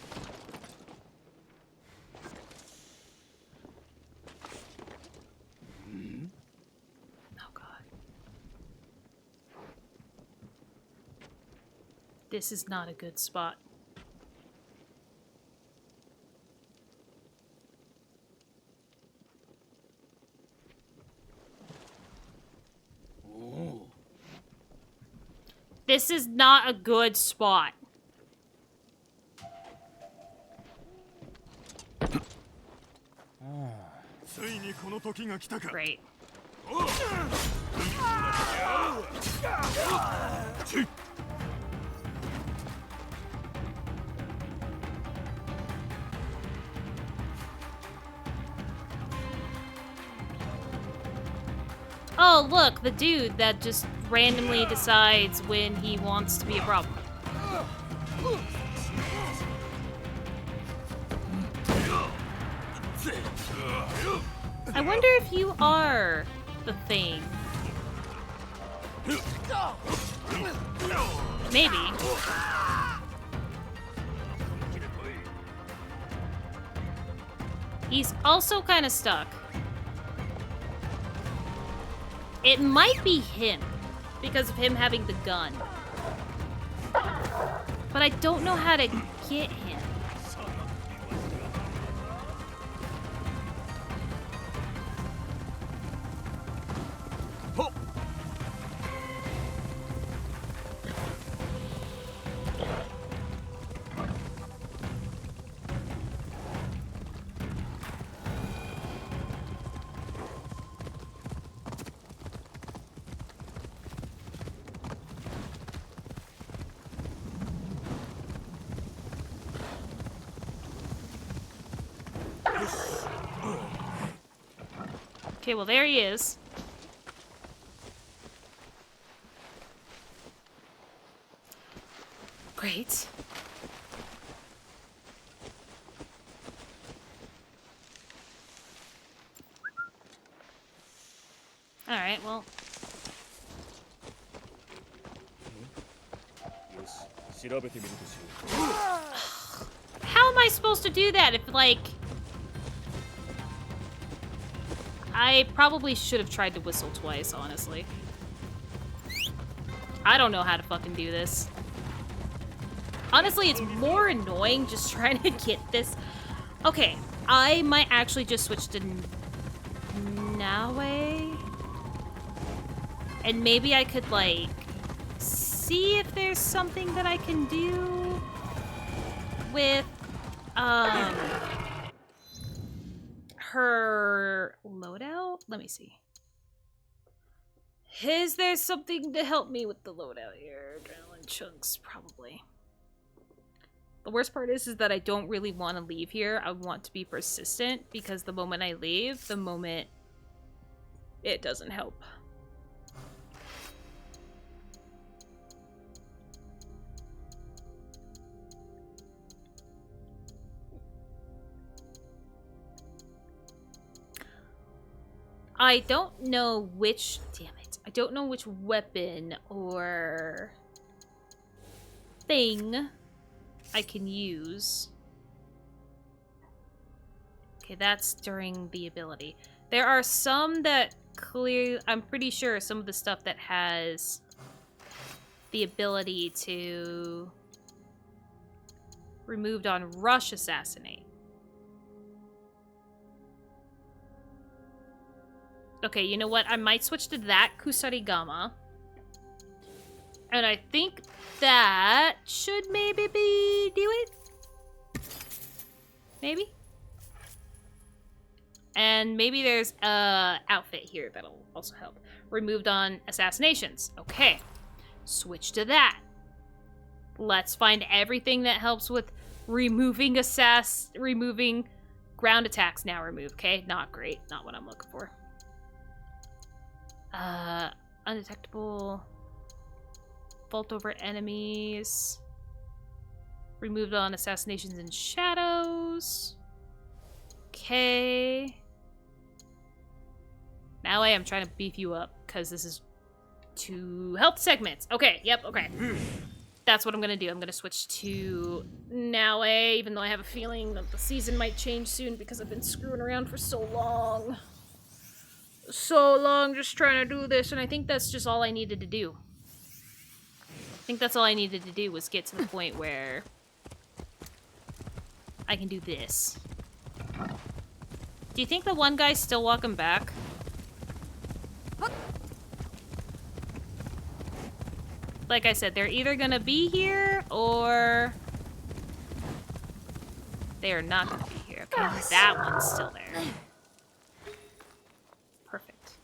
God. This is not a good spot. This is not a good spot. Great. Oh, look, the dude that just randomly decides when he wants to be a problem. I wonder if you are the thing. Maybe. He's also kind of stuck. It might be him, because of him having the gun. But I don't know how to get him. Okay, well, there he is. Great. Alright, well. How am I supposed to do that if, like... I probably should have tried to whistle twice, honestly. I don't know how to fucking do this. Honestly, it's more annoying just trying to get this. Okay, I might actually just switch to Naue. And maybe I could, like, see if there's something that I can do with, her loadout? Let me see. Is there something to help me with the loadout here? Adrenaline chunks, probably. The worst part is that I don't really want to leave here. I want to be persistent because the moment I leave, the moment it doesn't help. I don't know which, damn it, I don't know which weapon or thing I can use. Okay, that's during the ability. There are some that I'm pretty sure some of the stuff that has the ability to removed on rush assassinate. Okay, you know what? I might switch to that Kusarigama. And I think that should maybe do it. Maybe? And maybe there's a outfit here that'll also help. Removed on assassinations. Okay. Switch to that. Let's find everything that helps with removing removing ground attacks now removed. Okay, not great. Not what I'm looking for. Undetectable. Vault over enemies. Removed on assassinations and shadows. Okay. Now I am trying to beef you up because this is 2 health segments. Okay, yep, okay. That's what I'm gonna do. I'm gonna switch to Naue, even though I have a feeling that the season might change soon because I've been screwing around for so long. So long just trying to do this, and I think that's just all I needed to do. I think that's all I needed to do was get to the point where I can do this. Do you think the one guy's still walking back? Like I said, they're either gonna be here or they are not gonna be here. Okay, that one's still there. Perfect.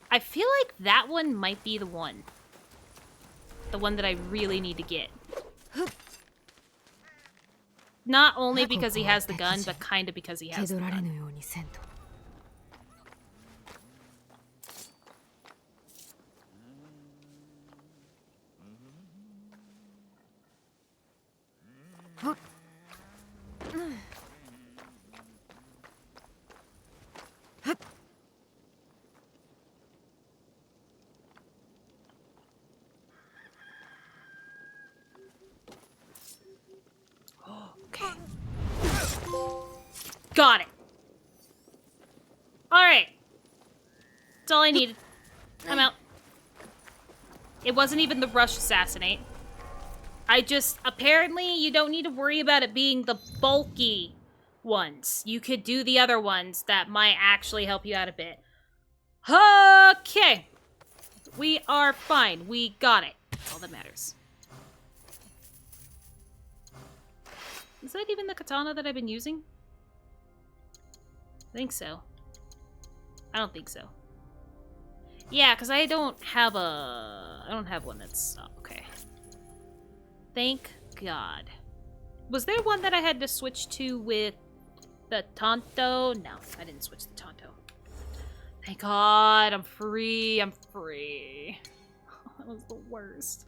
I feel like that one might be the one. The one that I really need to get. Not only because he has the gun, but kind of because he has the gun. Okay. Got it. Alright. That's all I needed. I'm out. It wasn't even the rush assassinate. Apparently you don't need to worry about it being the bulky ones. You could do the other ones that might actually help you out a bit. Okay. We are fine. We got it. That's all that matters. Is that even the katana that I've been using? I think so. I don't think so. Yeah, because I don't have one that's... Oh, okay. Thank God. Was there one that I had to switch to with the Tonto? No, I didn't switch the Tonto. Thank God, I'm free. I'm free. That was the worst.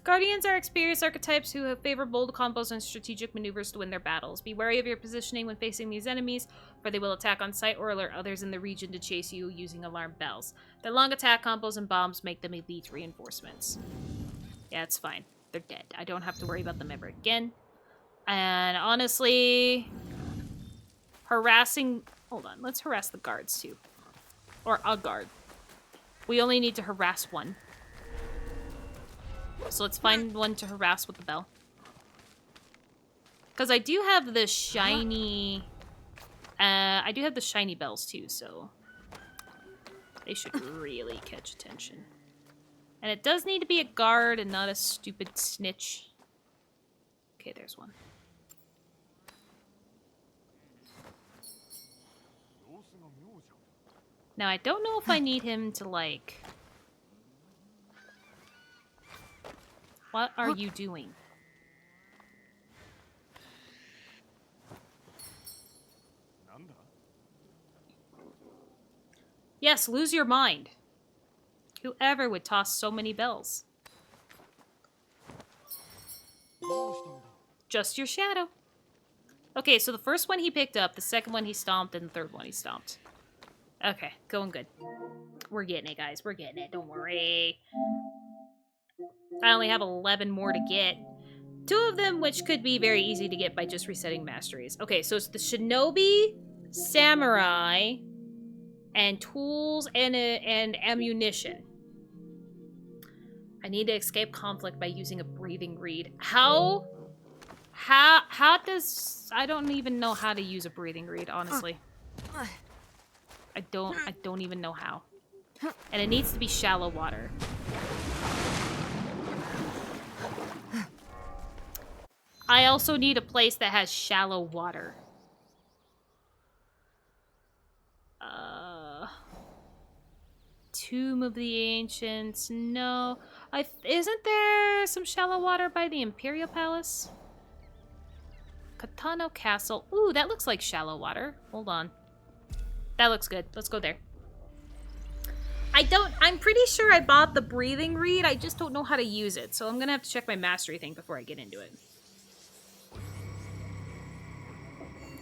Guardians are experienced archetypes who have favor bold combos and strategic maneuvers to win their battles. Be wary of your positioning when facing these enemies, for they will attack on sight or alert others in the region to chase you using alarm bells. Their long attack combos and bombs make them elite reinforcements. Yeah, it's fine. They're dead. I don't have to worry about them ever again. And honestly, harassing... Hold on, let's harass the guards too. Or a guard. We only need to harass one. So let's find one to harass with the bell. Because I do have the shiny... I do have the shiny bells too, so... They should really catch attention. And it does need to be a guard and not a stupid snitch. Okay, there's one. Now, I don't know if I need him to, like... What are you doing? Yes, lose your mind. Whoever would toss so many bells? Just your shadow. Okay, so the first one he picked up, the second one he stomped, and the third one he stomped. Okay, going good. We're getting it, guys. We're getting it. Don't worry. I only have 11 more to get. 2 of them, which could be very easy to get by just resetting masteries. Okay, so it's the Shinobi, Samurai, and tools and ammunition. I need to escape conflict by using a breathing reed. How does... I don't even know how to use a breathing reed, honestly. I don't even know how. And it needs to be shallow water. I also need a place that has shallow water. Tomb of the Ancients. No. Isn't there some shallow water by the Imperial Palace? Katano Castle. Ooh, that looks like shallow water. Hold on. That looks good. Let's go there. I'm pretty sure I bought the breathing reed. I just don't know how to use it. So I'm gonna have to check my mastery thing before I get into it.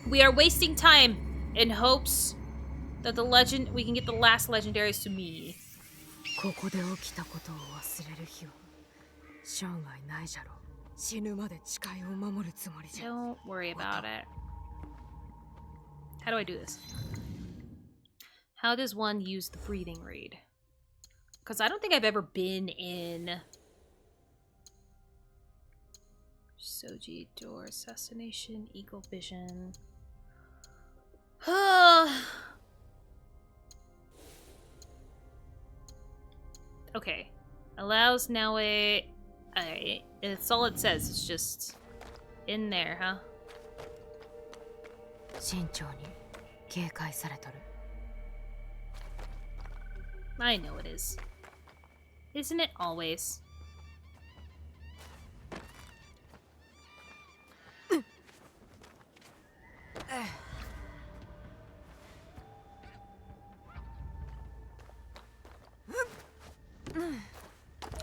We are wasting time in hopes that we can get the last legendaries to me. Don't worry about it. How do I do this? How does one use the breathing reed? Because I don't think I've ever been in... Soji, door, assassination, eagle vision... Okay. Allows now a... Alright. That's all it says. It's just... in there, huh? I know it is. Isn't it always?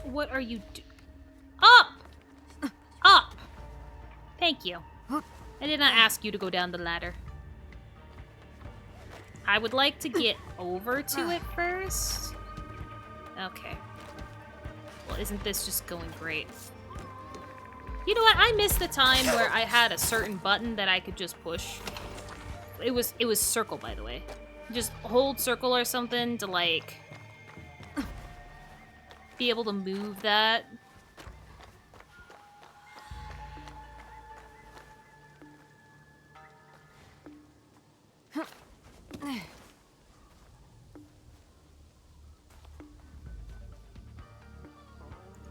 What are you doing? Up! Up! Thank you. I did not ask you to go down the ladder. I would like to get over to it first. Okay. Well, isn't this just going great? You know what? I missed the time where I had a certain button that I could just push. It was circle, by the way. Just hold circle or something to, like, be able to move that.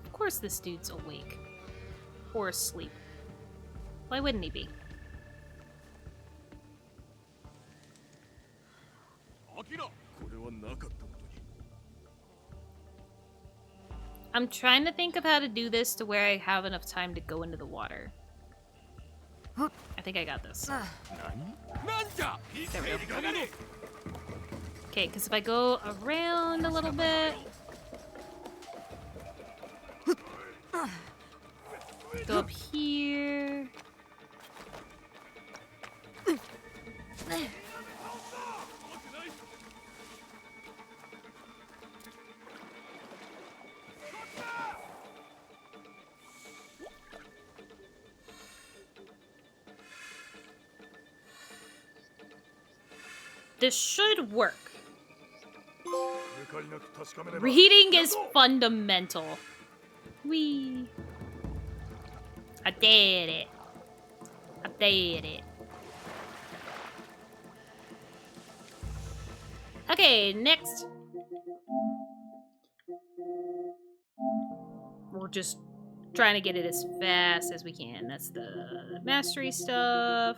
Of course this dude's awake. Or asleep. Why wouldn't he be? I'm trying to think of how to do this to where I have enough time to go into the water. I think I got this. There we go. Okay, because if I go around a little bit... Go up here. This should work. Reading is fundamental. Whee. I did it. I did it. Okay, next. We're just trying to get it as fast as we can. That's the mastery stuff.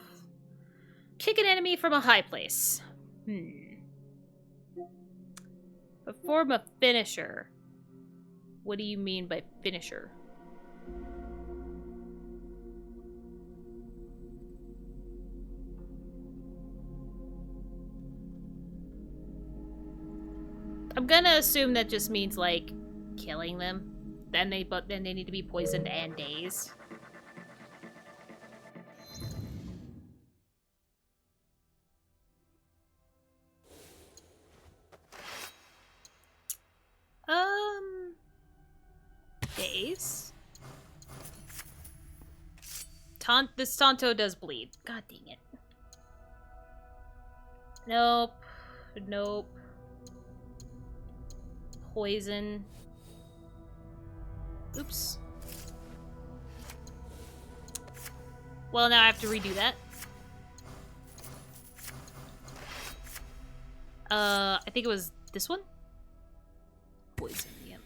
Kick an enemy from a high place. Perform a finisher. What do you mean by finisher? I'm gonna assume that just means like killing them. Then they need to be poisoned and dazed. Daze. This Tonto does bleed. God dang it. Nope. Nope. Poison. Oops. Well, now I have to redo that. I think it was this one? Poison, yep.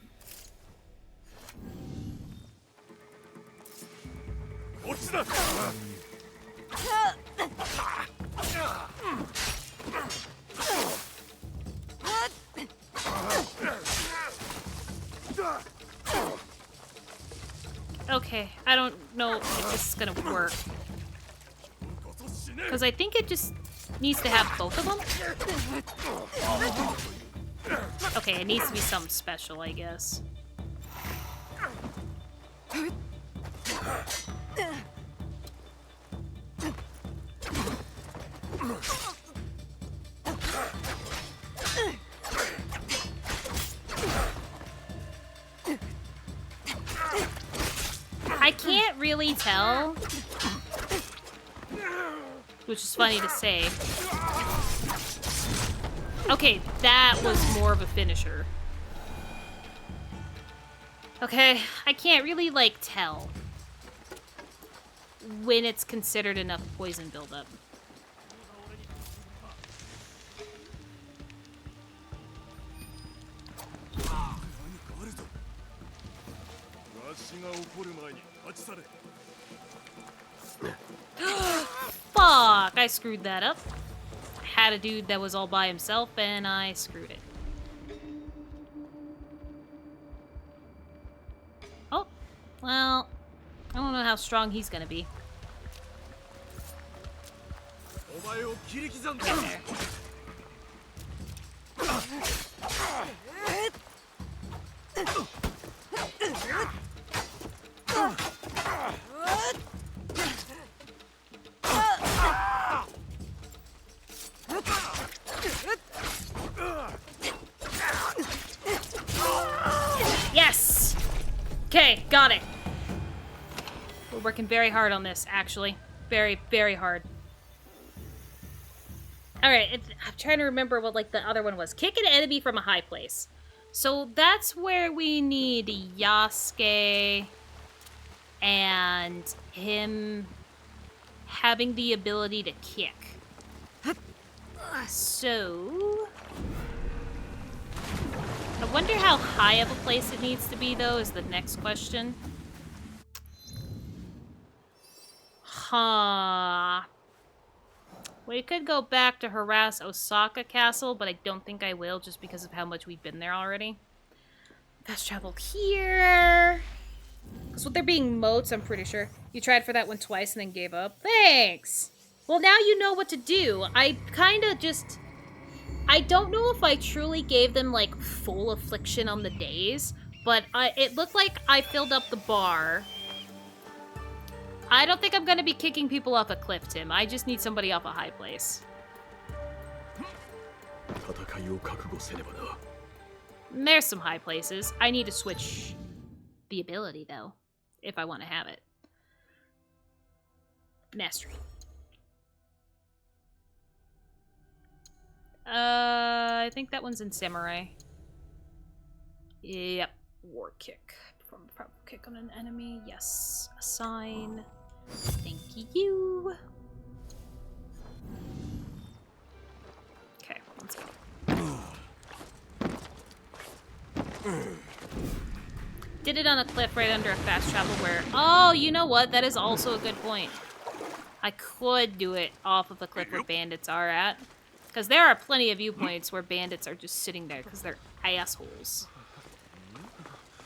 Okay, I don't know if this is gonna work. Because I think it just needs to have both of them. Okay, it needs to be something special, I guess. I can't really tell, which is funny to say. Okay, that was more of a finisher. Okay, I can't really, like, tell when it's considered enough poison buildup. Fuck, I screwed that up. I had a dude that was all by himself and I screwed it. Oh, well, I don't know how strong he's gonna be. Right there. Yes! Okay, got it. We're working very hard on this, actually. Very, very hard. Alright, I'm trying to remember what, like, the other one was. Kick an enemy from a high place. So that's where we need Yasuke and him having the ability to kick. So I wonder how high of a place it needs to be, though, is the next question. Huh. We could go back to harass Osaka Castle, but I don't think I will, just because of how much we've been there already. Fast travel here. Because with there being moats, I'm pretty sure. You tried for that one twice and then gave up. Thanks! Well, now you know what to do. I kind of just... I don't know if I truly gave them, like, full affliction on the days, but it looked like I filled up the bar I don't think I'm gonna be kicking people off a cliff, Tim. I just need somebody off a high place. 戦いを覚悟せねばな。 There's some high places. I need to switch the ability, though, if I want to have it. Mastery. I think that one's in Samurai. Yep. War kick. Perform a powerful kick on an enemy. Yes. Assign. Thank you. Okay, let's go. Did it on a cliff right under a fast travel where... Oh, you know what? That is also a good point. I could do it off of a cliff where bandits are at. Because there are plenty of viewpoints where bandits are just sitting there because they're assholes.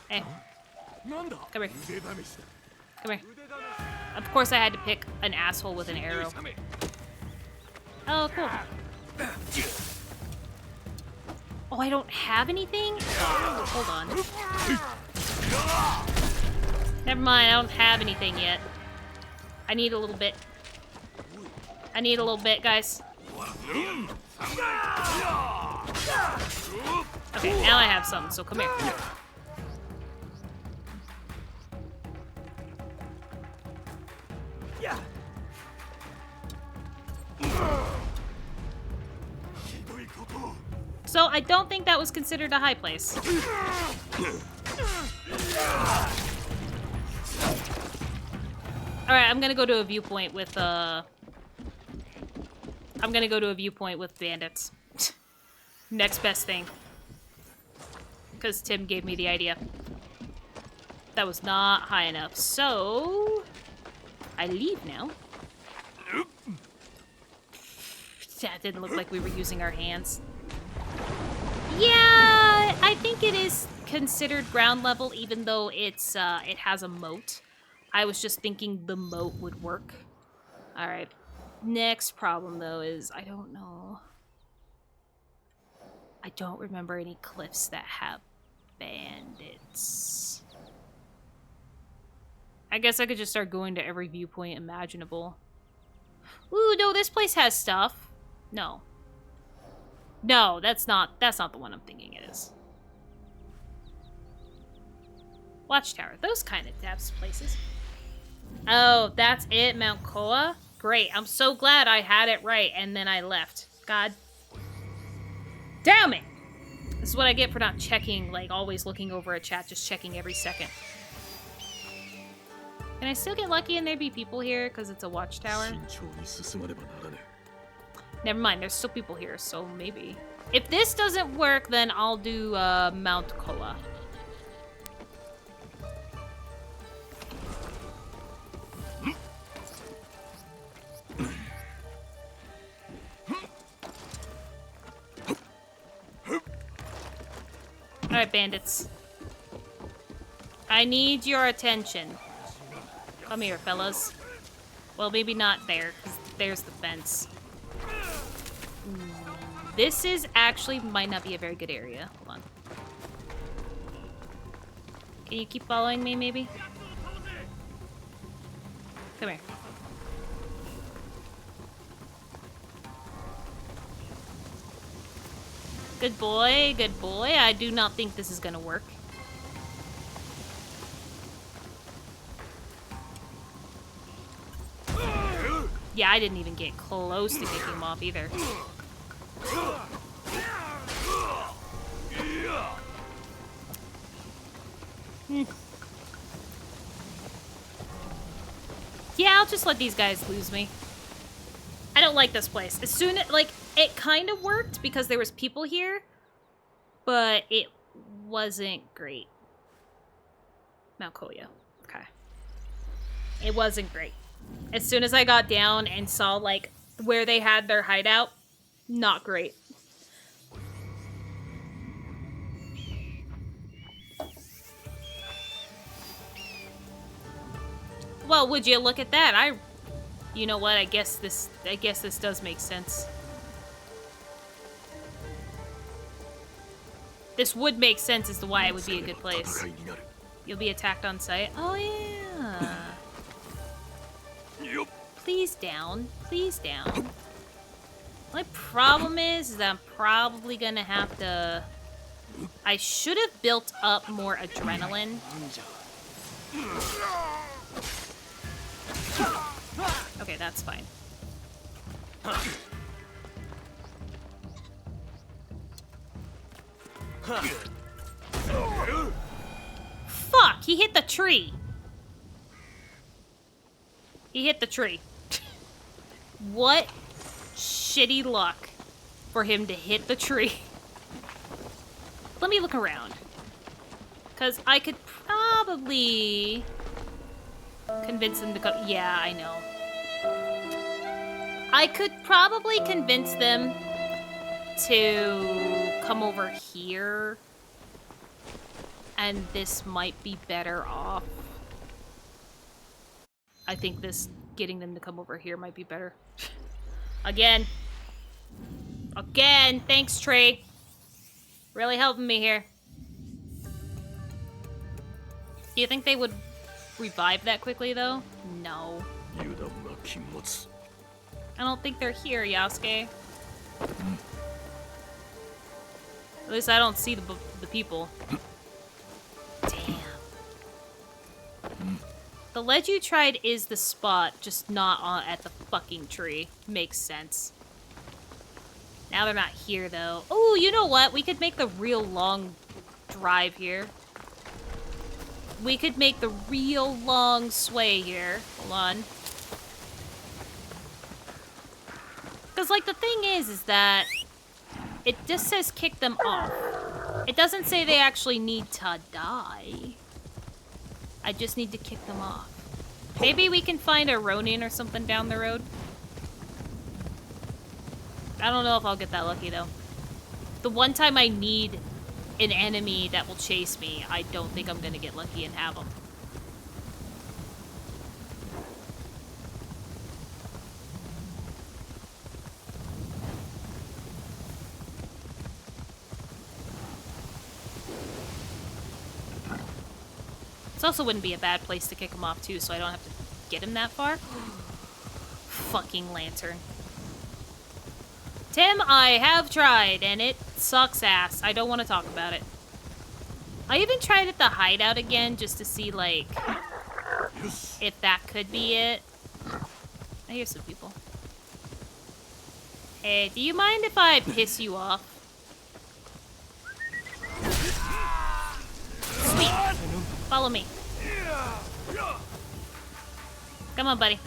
Hey. Come here. Come here. Of course I had to pick an asshole with an arrow. Oh, cool. Oh, I don't have anything? Oh, hold on. Never mind, I don't have anything yet. I need a little bit. I need a little bit, guys. Okay, now I have some, so come here. So I don't think that was considered a high place. Alright, I'm gonna go to a viewpoint with bandits. Next best thing. Because Tim gave me the idea. That was not high enough. So I leave now. That didn't look like we were using our hands. Yeah, I think it is considered ground level, even though it's it has a moat. I was just thinking the moat would work. All right. Next problem though is I don't know. I don't remember any cliffs that have bandits. I guess I could just start going to every viewpoint imaginable. Ooh, no, this place has stuff. No. No, that's not the one I'm thinking it is. Watchtower, those kind of depths places. Oh, that's it, Mount Koa? Great, I'm so glad I had it right and then I left. God damn it! This is what I get for not checking, like always looking over a chat, just checking every second. Can I still get lucky and there be people here because it's a watchtower? Never mind, there's still people here, so maybe. If this doesn't work, then I'll do Mount Koa. Alright, bandits. I need your attention. Come here, fellas. Well, maybe not there, because there's the fence. This is actually might not be a very good area. Hold on. Can you keep following me, maybe? Come here. Good boy, good boy. I do not think this is gonna work. Yeah, I didn't even get close to kicking him off either. Yeah, I'll just let these guys lose me. I don't like this place. As soon as, like, it kind of worked because there was people here, but it wasn't great. Mount Koya. Okay. It wasn't great. As soon as I got down and saw, like, where they had their hideout, not great. Well, would you look at that? You know what? I guess this does make sense. This would make sense as to why it would be a good place. You'll be attacked on sight. Oh yeah. Please down. Please down. My problem is that I'm probably gonna have to... I should have built up more adrenaline. Okay, that's fine. Fuck! He hit the tree! He hit the tree. What shitty luck for him to hit the tree. Let me look around. Because I could probably convince them to go... Yeah, I know. I could probably convince them to come over here. And this might be better off. I think this, getting them to come over here might be better. Again. Again, thanks, tree. Really helping me here. Do you think they would revive that quickly, though? No. I don't think they're here, Yasuke. At least I don't see the people. Damn. The ledge you tried is the spot, just not at the fucking tree. Makes sense. Now they're not here, though. Oh, you know what? We could make the real long drive here. We could make the real long sway here. Hold on. Because, like, the thing is that it just says kick them off. It doesn't say they actually need to die. I just need to kick them off. Maybe we can find a Ronin or something down the road. I don't know if I'll get that lucky, though. The one time I need an enemy that will chase me, I don't think I'm gonna get lucky and have them. This also wouldn't be a bad place to kick him off, too, so I don't have to get him that far. Fucking lantern. Tim, I have tried, and it sucks ass. I don't want to talk about it. I even tried at the hideout again, just to see, like, if that could be it. I hear some people. Hey, do you mind if I piss you off? Sweet. Follow me. Come on, buddy.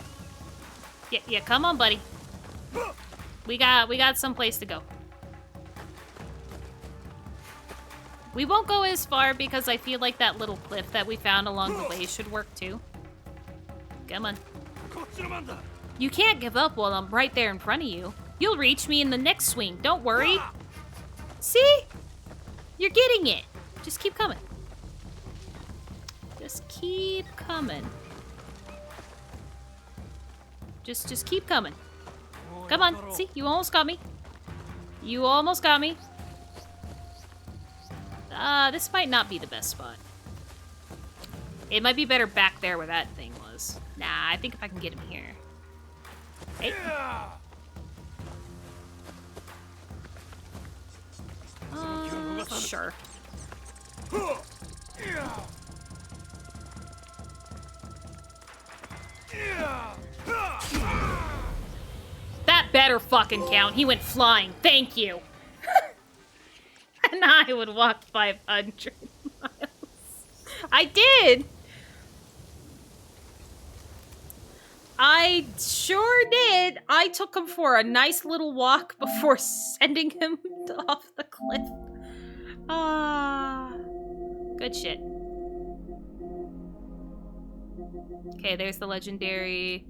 Yeah, come on, buddy. We got someplace to go. We won't go as far because I feel like that little cliff that we found along the way should work too. Come on. You can't give up while I'm right there in front of you. You'll reach me in the next swing. Don't worry. See? You're getting it. Just keep coming. Just keep coming. Just keep coming. Come on. See? You almost got me. You almost got me. This might not be the best spot. It might be better back there where that thing was. Nah, I think if I can get him here. Hey. Sure. That better fucking count. He went flying. Thank you. And I would walk 500 miles. I did. I sure did. I took him for a nice little walk before sending him off the cliff. Ah, good shit. Okay, there's the legendary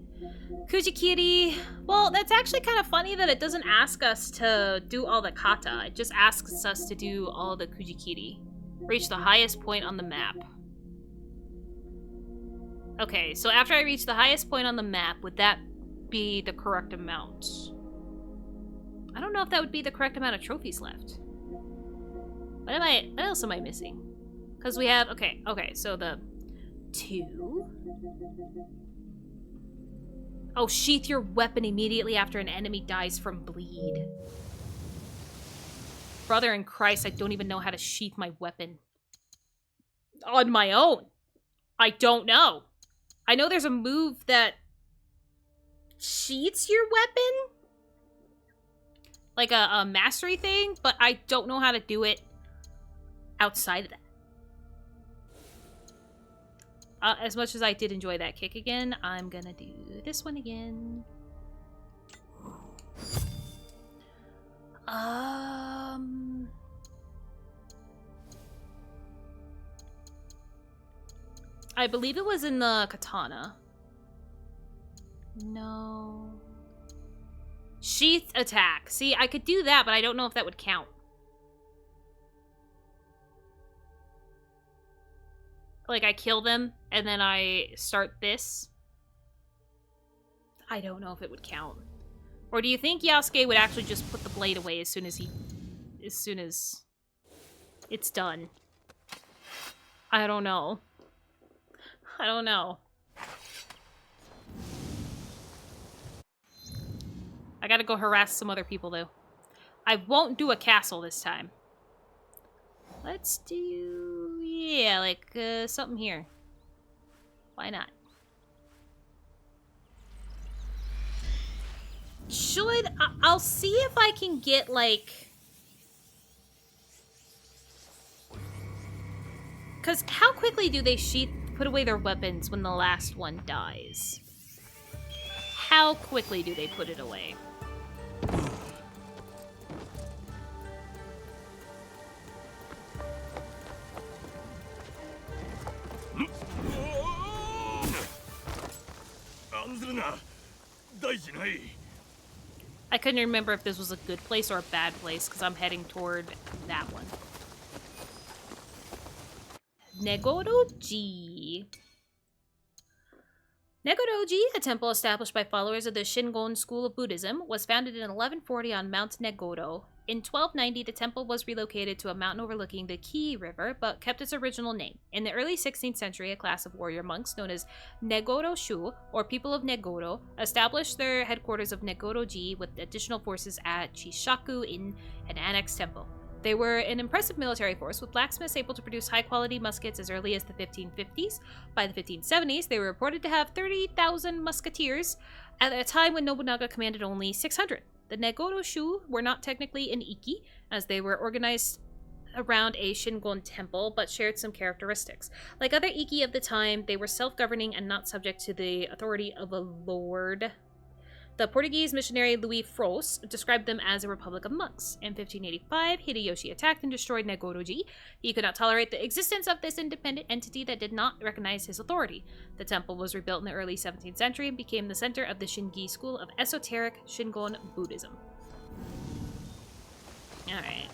Kujikiri. Well, that's actually kind of funny that it doesn't ask us to do all the kata. It just asks us to do all the Kujikiri. Reach the highest point on the map. Okay, so after I reach the highest point on the map, would that be the correct amount? I don't know if that would be the correct amount of trophies left. What else am I missing? Because we have, okay, so the 2. Oh, sheath your weapon immediately after an enemy dies from bleed. Brother in Christ, I don't even know how to sheath my weapon. On my own. I don't know. I know there's a move that sheaths your weapon? Like a mastery thing, but I don't know how to do it outside of that. As much as I did enjoy that kick again, I'm gonna do this one again. I believe it was in the katana. No. Sheath attack. See, I could do that, but I don't know if that would count. Like, I kill them, and then I start this. I don't know if it would count. Or do you think Yasuke would actually just put the blade away as soon as it's done? I don't know. I don't know. I gotta go harass some other people, though. I won't do a castle this time. Let's do... yeah, like, something here. Why not? I'll see if I can get, like... Because how quickly do they put away their weapons when the last one dies? How quickly do they put it away? I couldn't remember if this was a good place or a bad place because I'm heading toward that one. Negoroji. Negoroji, a temple established by followers of the Shingon school of Buddhism, was founded in 1140 on Mount Negoro. In 1290, the temple was relocated to a mountain overlooking the Kii River, but kept its original name. In the early 16th century, a class of warrior monks known as Negoro-shu, or people of Negoro, established their headquarters of Negoroji with additional forces at Chishaku in an annexed temple. They were an impressive military force, with blacksmiths able to produce high-quality muskets as early as the 1550s. By the 1570s, they were reported to have 30,000 musketeers, at a time when Nobunaga commanded only 600. The Negoro-shu were not technically an Ikki, as they were organized around a Shingon temple, but shared some characteristics. Like other Ikki of the time, they were self-governing and not subject to the authority of a lord. The Portuguese missionary Louis Fros described them as a republic of monks. In 1585, Hideyoshi attacked and destroyed Negoroji. He could not tolerate the existence of this independent entity that did not recognize his authority. The temple was rebuilt in the early 17th century and became the center of the Shingi school of esoteric Shingon Buddhism. Alright.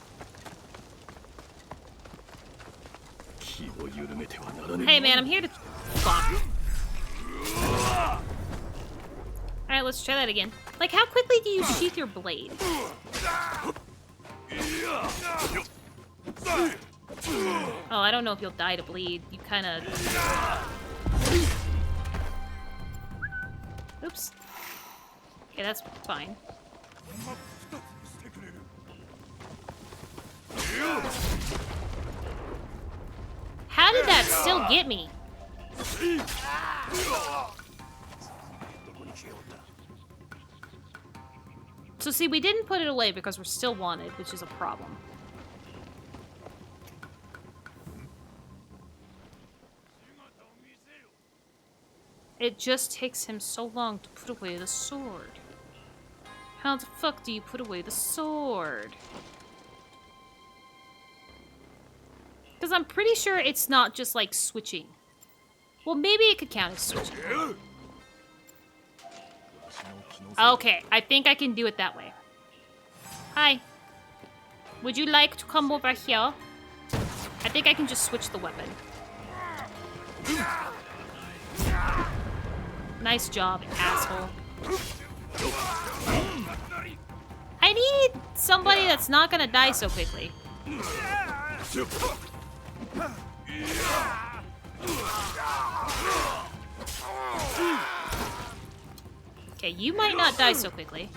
Hey man, I'm here to... fuck. Alright, let's try that again. Like, how quickly do you sheath your blade? Oh, I don't know if you'll die to bleed. You kinda... Oops. Okay, that's fine. How did that still get me? So see, we didn't put it away because we're still wanted, which is a problem. It just takes him so long to put away the sword. How the fuck do you put away the sword? Because I'm pretty sure it's not just like switching. Well, maybe it could count as switching. Okay, I think I can do it that way. Hi. Would you like to come over here? I think I can just switch the weapon. Nice job, asshole. I need somebody that's not gonna die so quickly. Okay, you might not die so quickly.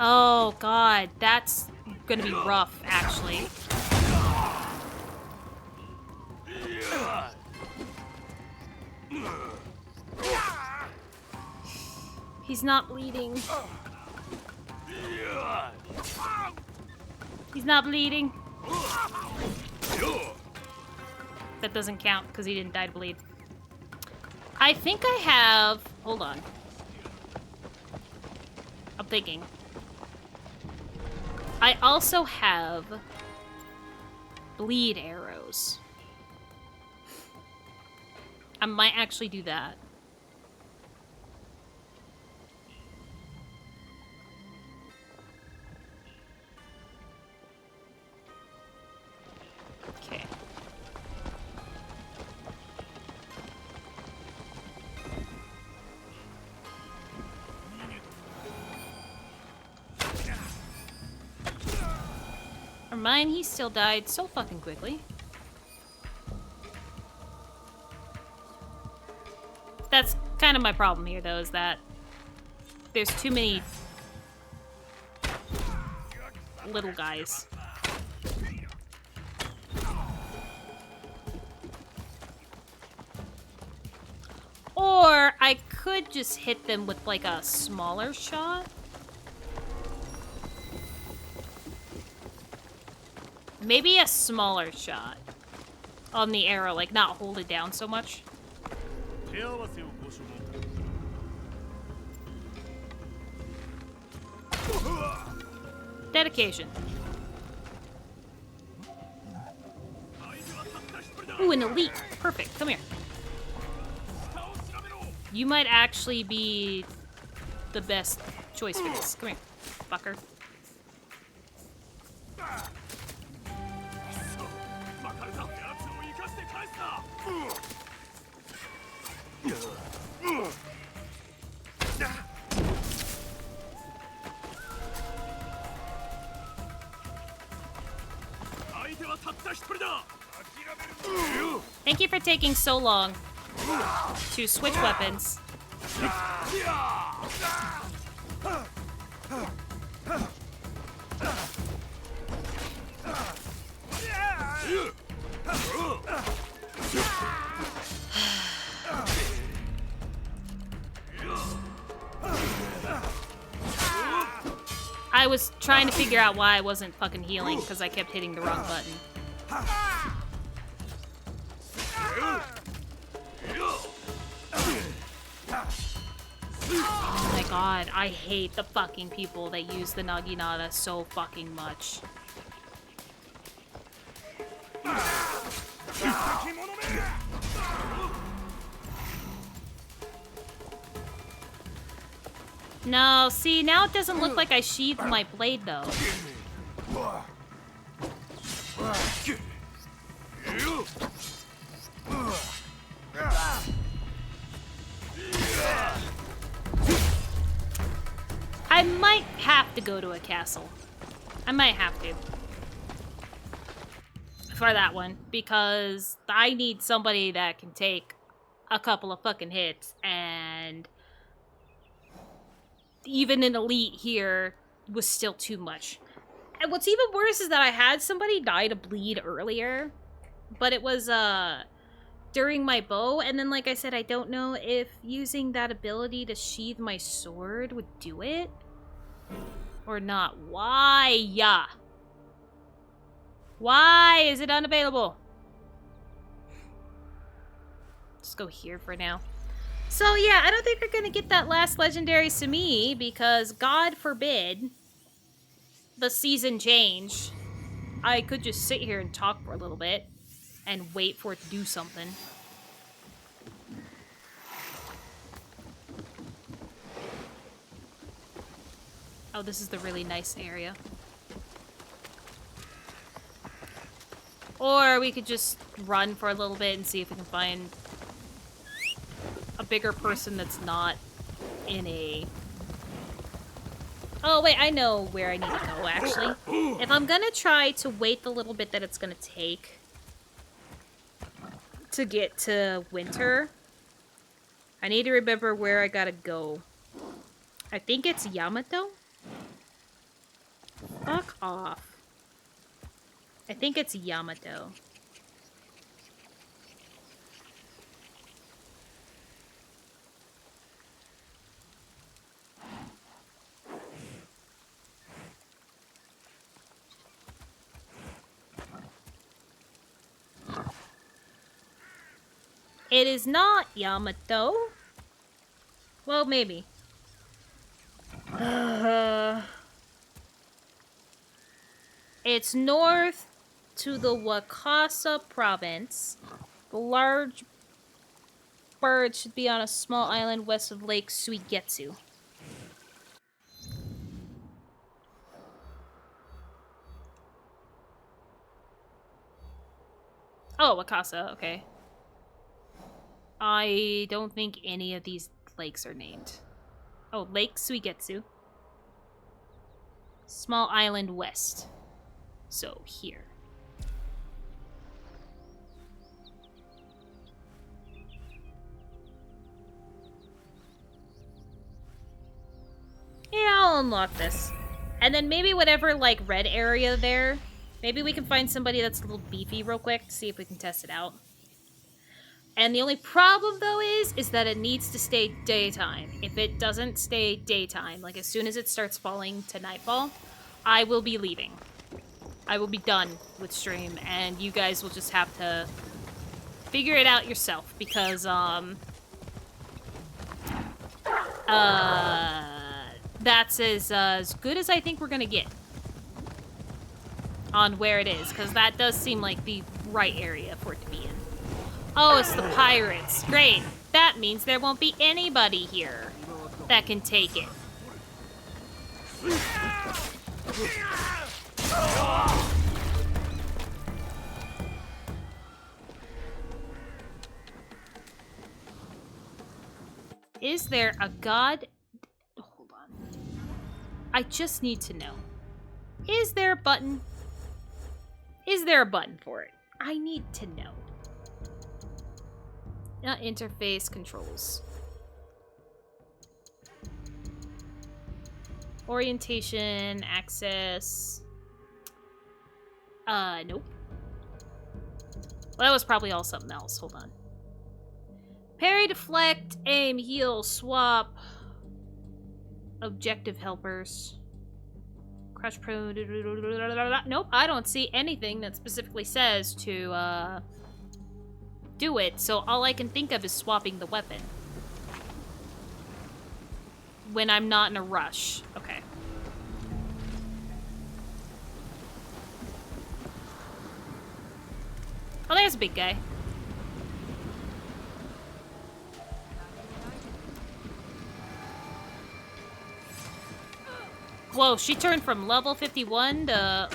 Oh god, that's gonna be rough, actually. He's not bleeding. He's not bleeding. That doesn't count because he didn't die to bleed. I think I have... Hold on. I'm thinking. I also have bleed arrows. I might actually do that. Okay. Or mine, he still died so fucking quickly. That's kind of my problem here, though, is that there's too many little guys. Or I could just hit them with, like, a smaller shot. Maybe a smaller shot on the arrow, like, not hold it down so much. Dedication. Ooh, an elite. Perfect. Come here. You might actually be the best choice for this. Come here, fucker. Thank you for taking so long to switch weapons. I was trying to figure out why I wasn't fucking healing because I kept hitting the wrong button. Oh my god, I hate the fucking people that use the Naginata so fucking much. No, see, now it doesn't look like I sheathed my blade, though. I might have to go to a castle. I might have to. For that one, because I need somebody that can take a couple of fucking hits, and even an elite here was still too much. And what's even worse is that I had somebody die to bleed earlier, but it was during my bow, and then like I said, I don't know if using that ability to sheathe my sword would do it or not. Why? Yeah. Why is it unavailable? Just go here for now. So yeah, I don't think we're gonna get that last legendary Sumi because God forbid the season change. I could just sit here and talk for a little bit and wait for it to do something. Oh, this is the really nice area. Or we could just run for a little bit and see if we can find a bigger person that's not in a Oh, wait, I know where I need to go, actually. If I'm gonna try to wait the little bit that it's gonna take to get to winter, I need to remember where I gotta go. I think it's Yamato? Fuck off. I think it's Yamato. It is not Yamato. Well, maybe. It's north to the Wakasa province. The large bird should be on a small island west of Lake Suigetsu. Oh, Wakasa, okay. I don't think any of these lakes are named. Oh, Lake Suigetsu. Small island west. So, here. Yeah, I'll unlock this. And then maybe whatever, like, red area there, maybe we can find somebody that's a little beefy real quick to see if we can test it out. And the only problem, though, is that it needs to stay daytime. If it doesn't stay daytime, like as soon as it starts falling to nightfall, I will be leaving. I will be done with stream, and you guys will just have to figure it out yourself, because, that's as good as I think we're gonna get on where it is, because that does seem like the right area for it to be in. Oh, it's the pirates. Great. That means there won't be anybody here that can take it. Is there a god? Hold on. I just need to know. Is there a button? Is there a button for it? I need to know. Not interface controls. Orientation, access. Nope. Well, that was probably all something else. Hold on. Parry, deflect, aim, heal, swap. Objective helpers. Crouch prone. Nope, I don't see anything that specifically says to, do it, so all I can think of is swapping the weapon. When I'm not in a rush. Okay. Oh, there's a big guy. Whoa, she turned from level 51 to...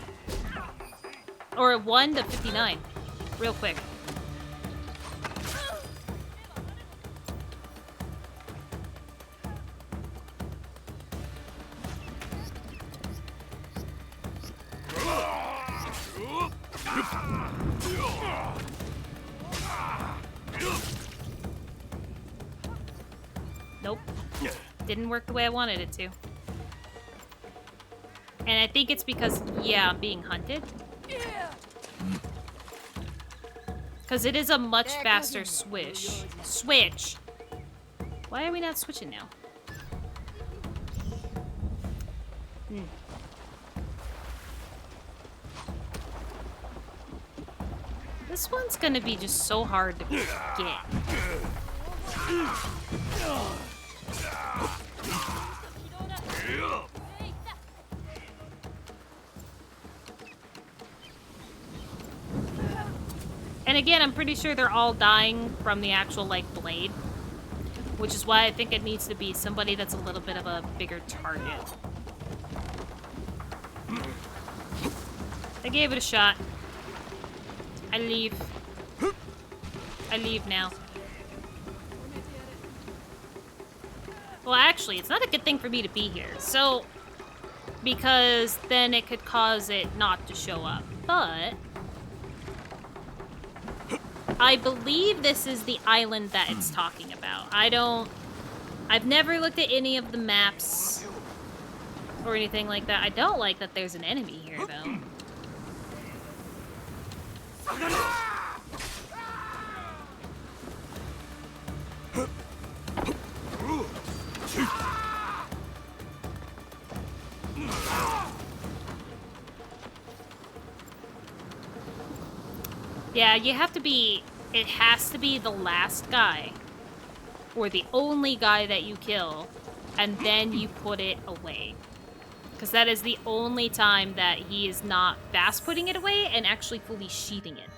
or 1 to 59. Real quick. Nope. Didn't work the way I wanted it to. And I think it's because, yeah, I'm being hunted. Because it is a much faster swish. Switch! Why are we not switching now? This one's gonna be just so hard to get. And again, I'm pretty sure they're all dying from the actual, like, blade. Which is why I think it needs to be somebody that's a little bit of a bigger target. I gave it a shot. I leave. I leave now. Well, actually, it's not a good thing for me to be here. So, because then it could cause it not to show up. But I believe this is the island that it's talking about. I've never looked at any of the maps or anything like that. I don't like that there's an enemy here, though. Yeah, you have to be... It has to be the last guy. Or the only guy that you kill. And then you put it away. Because that is the only time that he is not fast putting it away and actually fully sheathing it.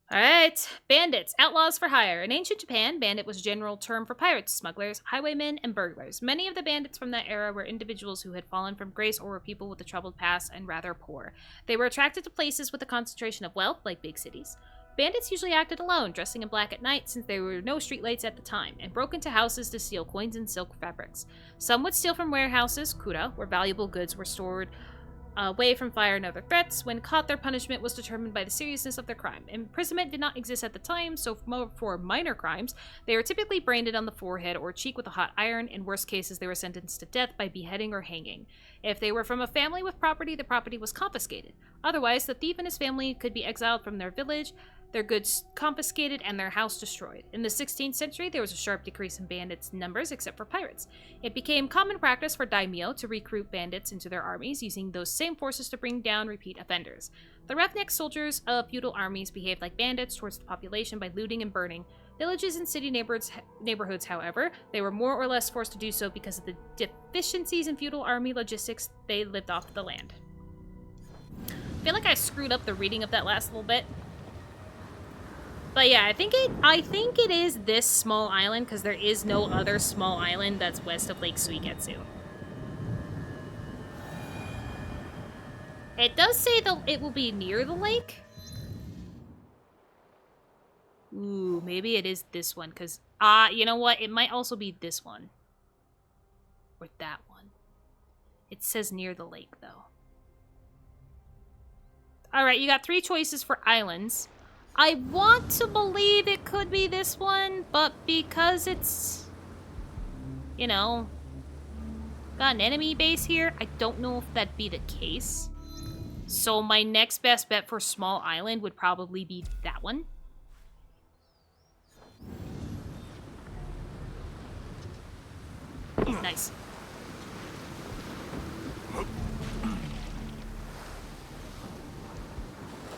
Alright, bandits, outlaws for hire. In ancient Japan, bandit was a general term for pirates, smugglers, highwaymen, and burglars. Many of the bandits from that era were individuals who had fallen from grace or were people with a troubled past and rather poor. They were attracted to places with a concentration of wealth, like big cities. Bandits usually acted alone, dressing in black at night since there were no streetlights at the time, and broke into houses to steal coins and silk fabrics. Some would steal from warehouses, kura, where valuable goods were stored away from fire and other threats. When caught, their punishment was determined by the seriousness of their crime. Imprisonment did not exist at the time, so for minor crimes, they were typically branded on the forehead or cheek with a hot iron. In worst cases, they were sentenced to death by beheading or hanging. If they were from a family with property, the property was confiscated. Otherwise, the thief and his family could be exiled from their village, their goods confiscated, and their house destroyed. In the 16th century, there was a sharp decrease in bandits' numbers, except for pirates. It became common practice for daimyo to recruit bandits into their armies, using those same forces to bring down repeat offenders. The roughneck soldiers of feudal armies behaved like bandits towards the population by looting and burning villages and city neighborhoods. However, they were more or less forced to do so because of the deficiencies in feudal army logistics. They lived off the land. I feel like I screwed up the reading of that last little bit. But yeah, I think it is this small island because there is no other small island that's west of Lake Suigetsu. It does say that it will be near the lake. Ooh, maybe it is this one because you know what? It might also be this one or that one. It says near the lake though. All right, you got 3 choices for islands. I want to believe it could be this one, but because it's, you know, got an enemy base here, I don't know if that'd be the case. So my next best bet for small island would probably be that one. Nice.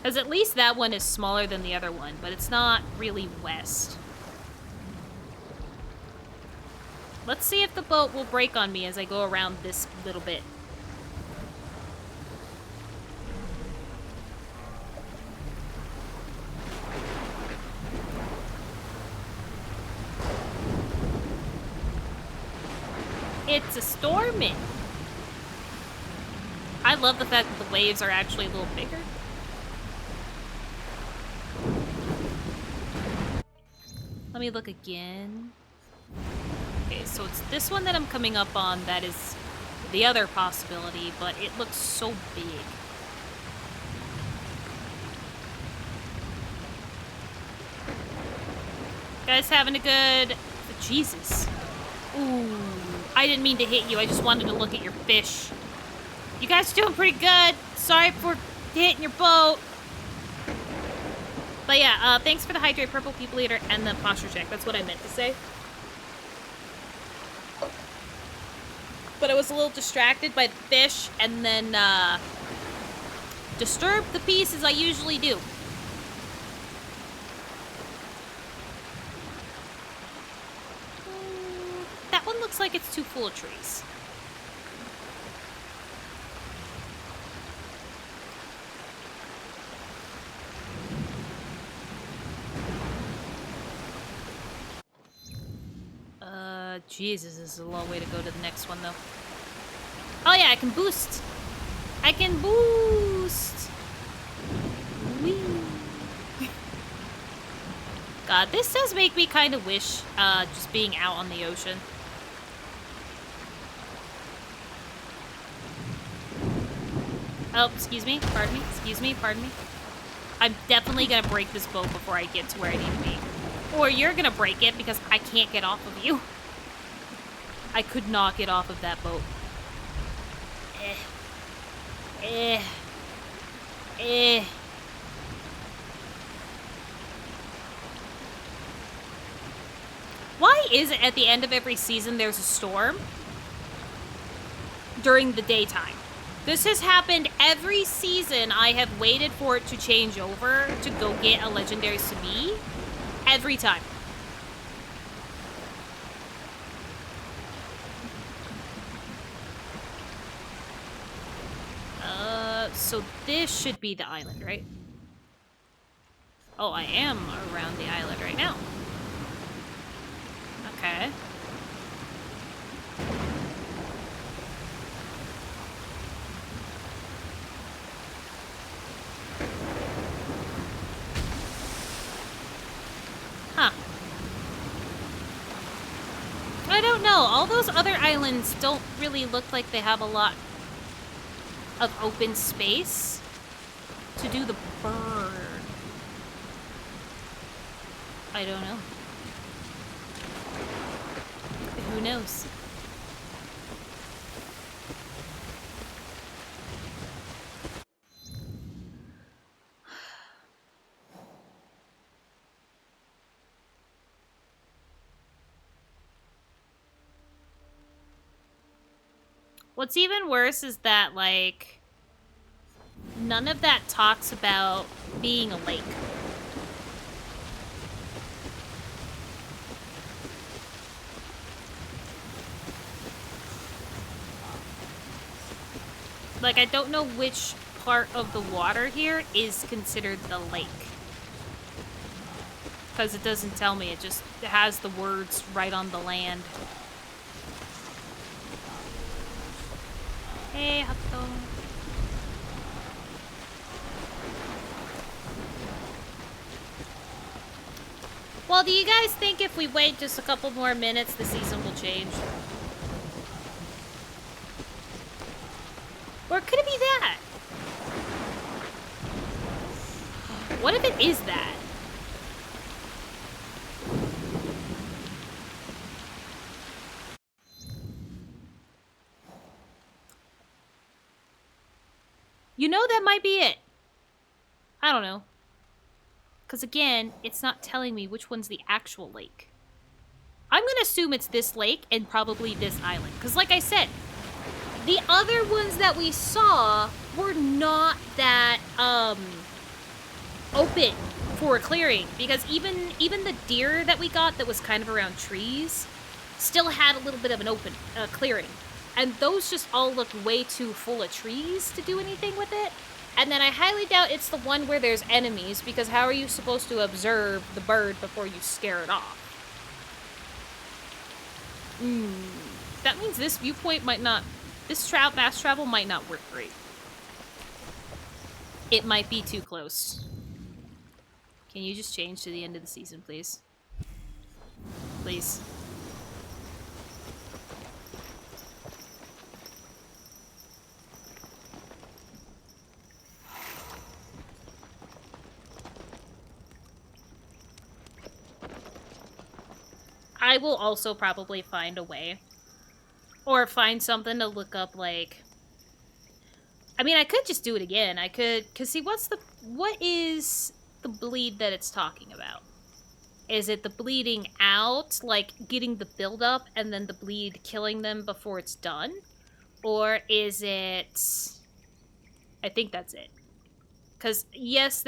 Because at least that one is smaller than the other one, but it's not really west. Let's see if the boat will break on me as I go around this little bit. It's a storming. I love the fact that the waves are actually a little bigger. Let me look again. Okay, so it's this one that I'm coming up on that is the other possibility, but it looks so big. Guys having a good... Jesus. Ooh, I didn't mean to hit you. I just wanted to look at your fish. You guys are doing pretty good. Sorry for hitting your boat. But yeah, thanks for the hydrate, purple people eater, and the posture check. That's what I meant to say. But I was a little distracted by the fish, and then disturbed the piece as I usually do. That one looks like it's too full of trees. Jesus, this is a long way to go to the next one, though. Oh yeah, I can boost. I can boost. Whee. God, this does make me kind of wish just being out on the ocean. Oh, excuse me. Pardon me. Excuse me. Pardon me. I'm definitely gonna break this boat before I get to where I need to be. Or you're gonna break it because I can't get off of you. I could not get off of that boat. Eh. Eh. Why is it at the end of every season there's a storm during the daytime? This has happened every season. I have waited for it to change over to go get a legendary Sumi. Every time. So this should be the island, right? Oh, I am around the island right now. Okay. Huh. I don't know. All those other islands don't really look like they have a lot of open space to do the bird. I don't know. Who knows? What's even worse is that, like, none of that talks about being a lake. Like, I don't know which part of the water here is considered the lake. Because it doesn't tell me, it just has the words right on the land. Hey, Hato. Well, do you guys think if we wait just a couple more minutes, the season will change? Or could it be that? What if it is that? You know, that might be it. I don't know. Because again, it's not telling me which one's the actual lake. I'm going to assume it's this lake and probably this island. Because like I said, the other ones that we saw were not that open for a clearing. Because even the deer that we got that was kind of around trees still had a little bit of an open clearing. And those just all look way too full of trees to do anything with it. And then I highly doubt it's the one where there's enemies, because how are you supposed to observe the bird before you scare it off? That means this viewpoint might not... This fast travel might not work great. It might be too close. Can you just change to the end of the season, please? Please. I will also probably find a way. Or find something to look up, like... I mean, I could just do it again. I could... Because, see, what is the bleed that it's talking about? Is it the bleeding out, like getting the buildup, and then the bleed killing them before it's done? Or is it... I think that's it. Because, yes,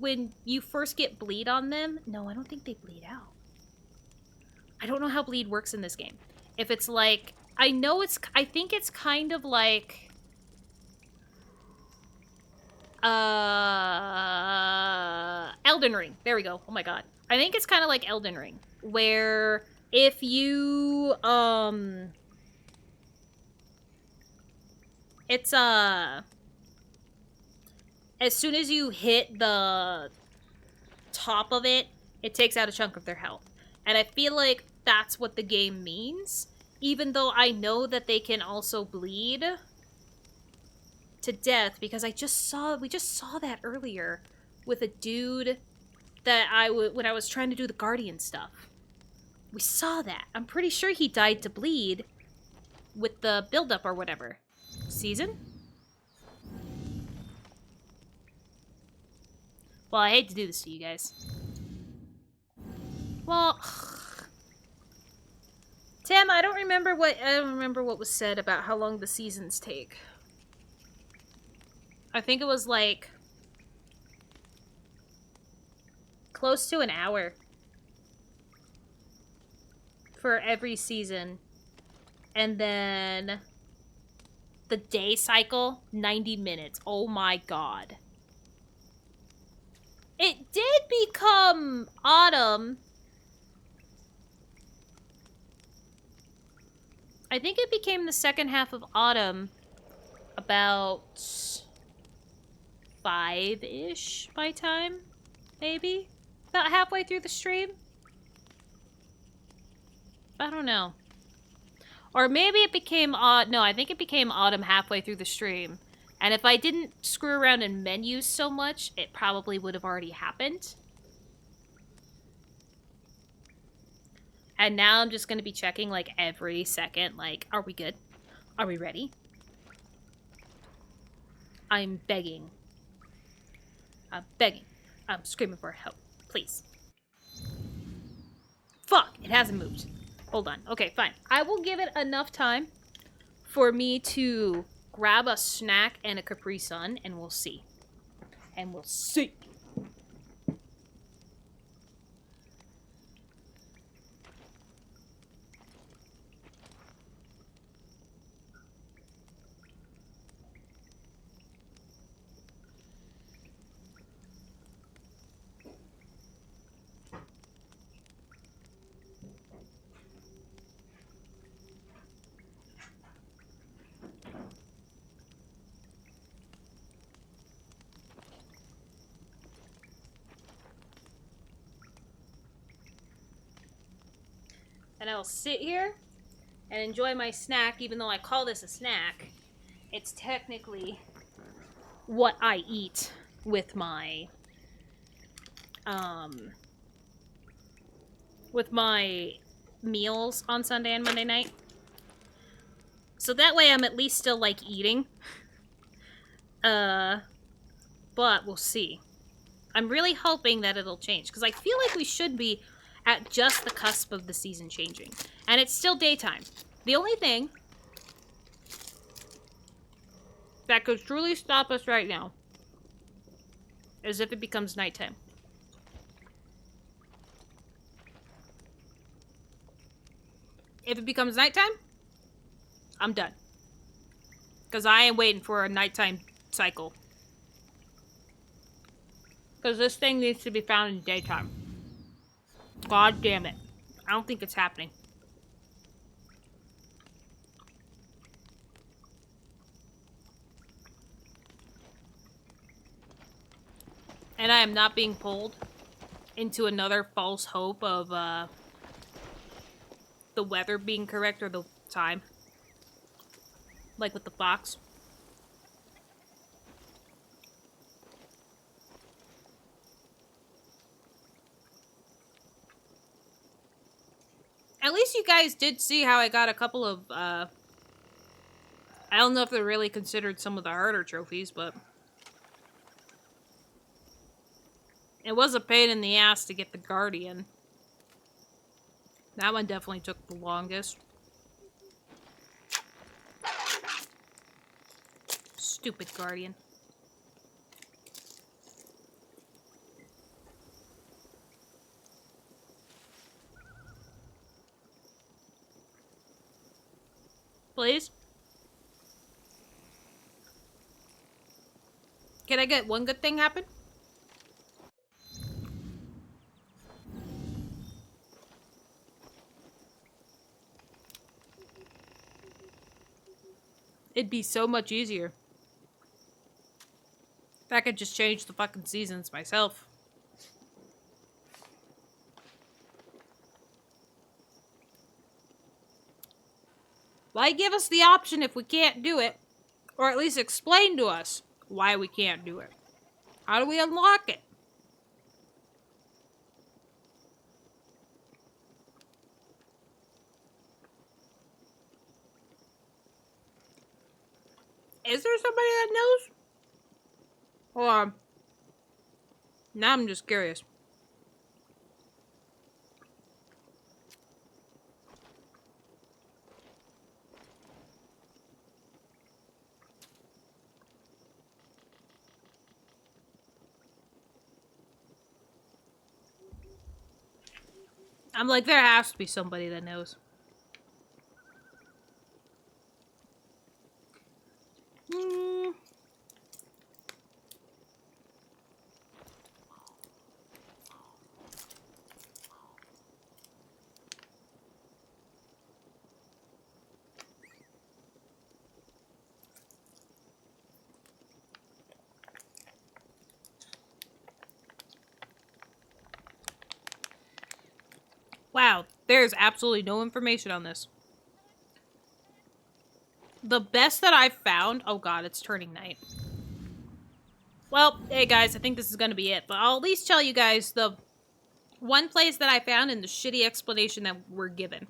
when you first get bleed on them... No, I don't think they bleed out. I don't know how bleed works in this game. If it's like... I think it's kind of like... Elden Ring. There we go. Oh my god. I think it's kind of like Elden Ring. Where if you... It's, as soon as you hit the top of it, it takes out a chunk of their health. And I feel like that's what the game means. Even though I know that they can also bleed to death because we just saw that earlier with a dude that when I was trying to do the Guardian stuff. We saw that. I'm pretty sure he died to bleed with the buildup or whatever. Season? Well, I hate to do this to you guys. Well, Tim, I don't remember what was said about how long the seasons take. I think it was like close to an hour for every season. And then the day cycle, 90 minutes. Oh my god. It did become autumn. I think it became the second half of autumn about 5-ish by time, maybe? About halfway through the stream? I don't know. Or maybe it became no, I think it became autumn halfway through the stream. And if I didn't screw around in menus so much, it probably would have already happened. And now I'm just going to be checking, like, every second, like, are we good? Are we ready? I'm begging. I'm begging. I'm screaming for help. Please. Fuck! It hasn't moved. Hold on. Okay, fine. I will give it enough time for me to grab a snack and a Capri Sun, and we'll see. And we'll see. And I'll sit here and enjoy my snack, even though I call this a snack. It's technically what I eat with my meals on Sunday and Monday night. So that way I'm at least still, like, eating. But we'll see. I'm really hoping that it'll change, because I feel like we should be at just the cusp of the season changing. And it's still daytime. The only thing that could truly stop us right now is if it becomes nighttime. If it becomes nighttime, I'm done. Because I am waiting for a nighttime cycle. Because this thing needs to be found in daytime. God damn it. I don't think it's happening. And I am not being pulled into another false hope of the weather being correct or the time. Like with the fox. At least you guys did see how I got a couple of, I don't know if they're really considered some of the harder trophies, but it was a pain in the ass to get the Guardian. That one definitely took the longest. Stupid Guardian. Please? Can I get one good thing happen? It'd be so much easier if I could just change the fucking seasons myself. Why give us the option if we can't do it? Or at least explain to us why we can't do it. How do we unlock it? Is there somebody that knows? Or now I'm just curious. I'm like, there has to be somebody that knows. Wow, there's absolutely no information on this. The best that I've found... Oh god, it's turning night. Well, hey guys, I think this is going to be it. But I'll at least tell you guys the one place that I found and the shitty explanation that we're given.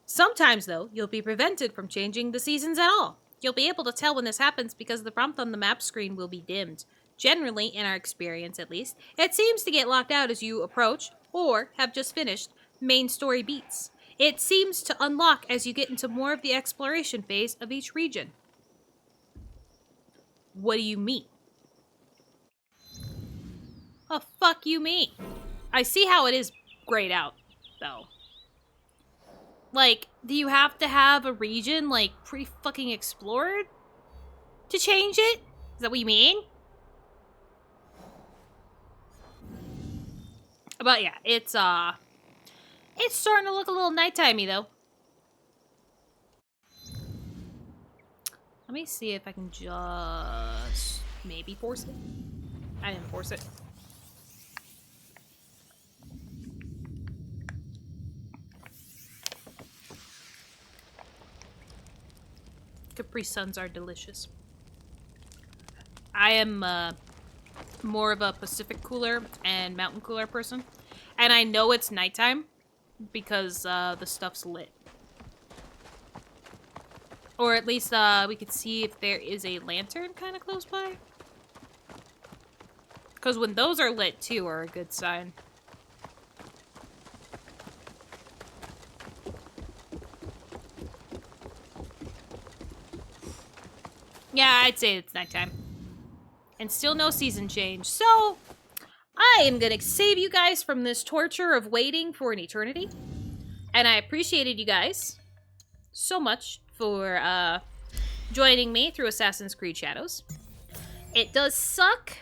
Sometimes, though, you'll be prevented from changing the seasons at all. You'll be able to tell when this happens because the prompt on the map screen will be dimmed. Generally, in our experience at least, it seems to get locked out as you approach, or have just finished, main story beats. It seems to unlock as you get into more of the exploration phase of each region. What do you mean? The fuck you mean? I see how it is grayed out, though. Like, do you have to have a region, like, pretty fucking explored to change it? Is that what you mean? But yeah, it's starting to look a little nighttimey, though. Let me see if I can just maybe force it. I didn't force it. Capri Suns are delicious. I am more of a Pacific cooler and mountain cooler person. And I know it's nighttime because the stuff's lit. Or at least we could see if there is a lantern kind of close by. Because when those are lit too are a good sign. Yeah, I'd say it's nighttime. And still no season change. So, I am going to save you guys from this torture of waiting for an eternity. And I appreciated you guys so much for joining me through Assassin's Creed Shadows. It does suck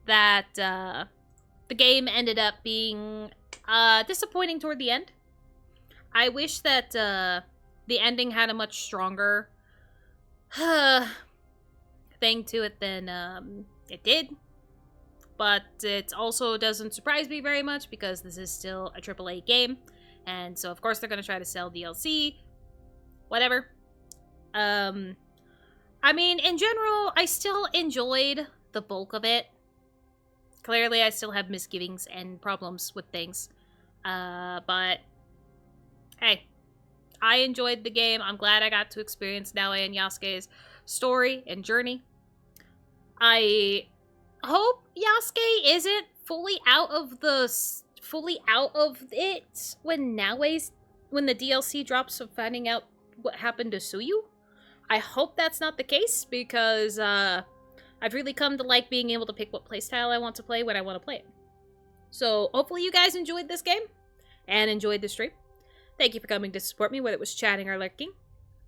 that the game ended up being disappointing toward the end. I wish that the ending had a much stronger thing to it than it did. But it also doesn't surprise me very much because this is still a AAA game. And so, of course, they're going to try to sell DLC. Whatever. I mean, in general, I still enjoyed the bulk of it. Clearly, I still have misgivings and problems with things. But, hey, I enjoyed the game. I'm glad I got to experience Naoe and Yasuke's story and journey. I hope Yasuke isn't fully out of it when the DLC drops of finding out what happened to Suyu. I hope that's not the case because I've really come to like being able to pick what playstyle I want to play when I want to play it. So hopefully you guys enjoyed this game and enjoyed the stream. Thank you for coming to support me, whether it was chatting or lurking.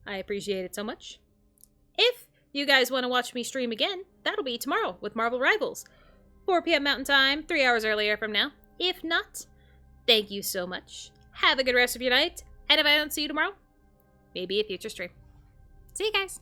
I appreciate it so much. If you guys want to watch me stream again, that'll be tomorrow with Marvel Rivals. 4 p.m. Mountain Time, 3 hours earlier from now. If not, thank you so much. Have a good rest of your night. And if I don't see you tomorrow, maybe a future stream. See you guys.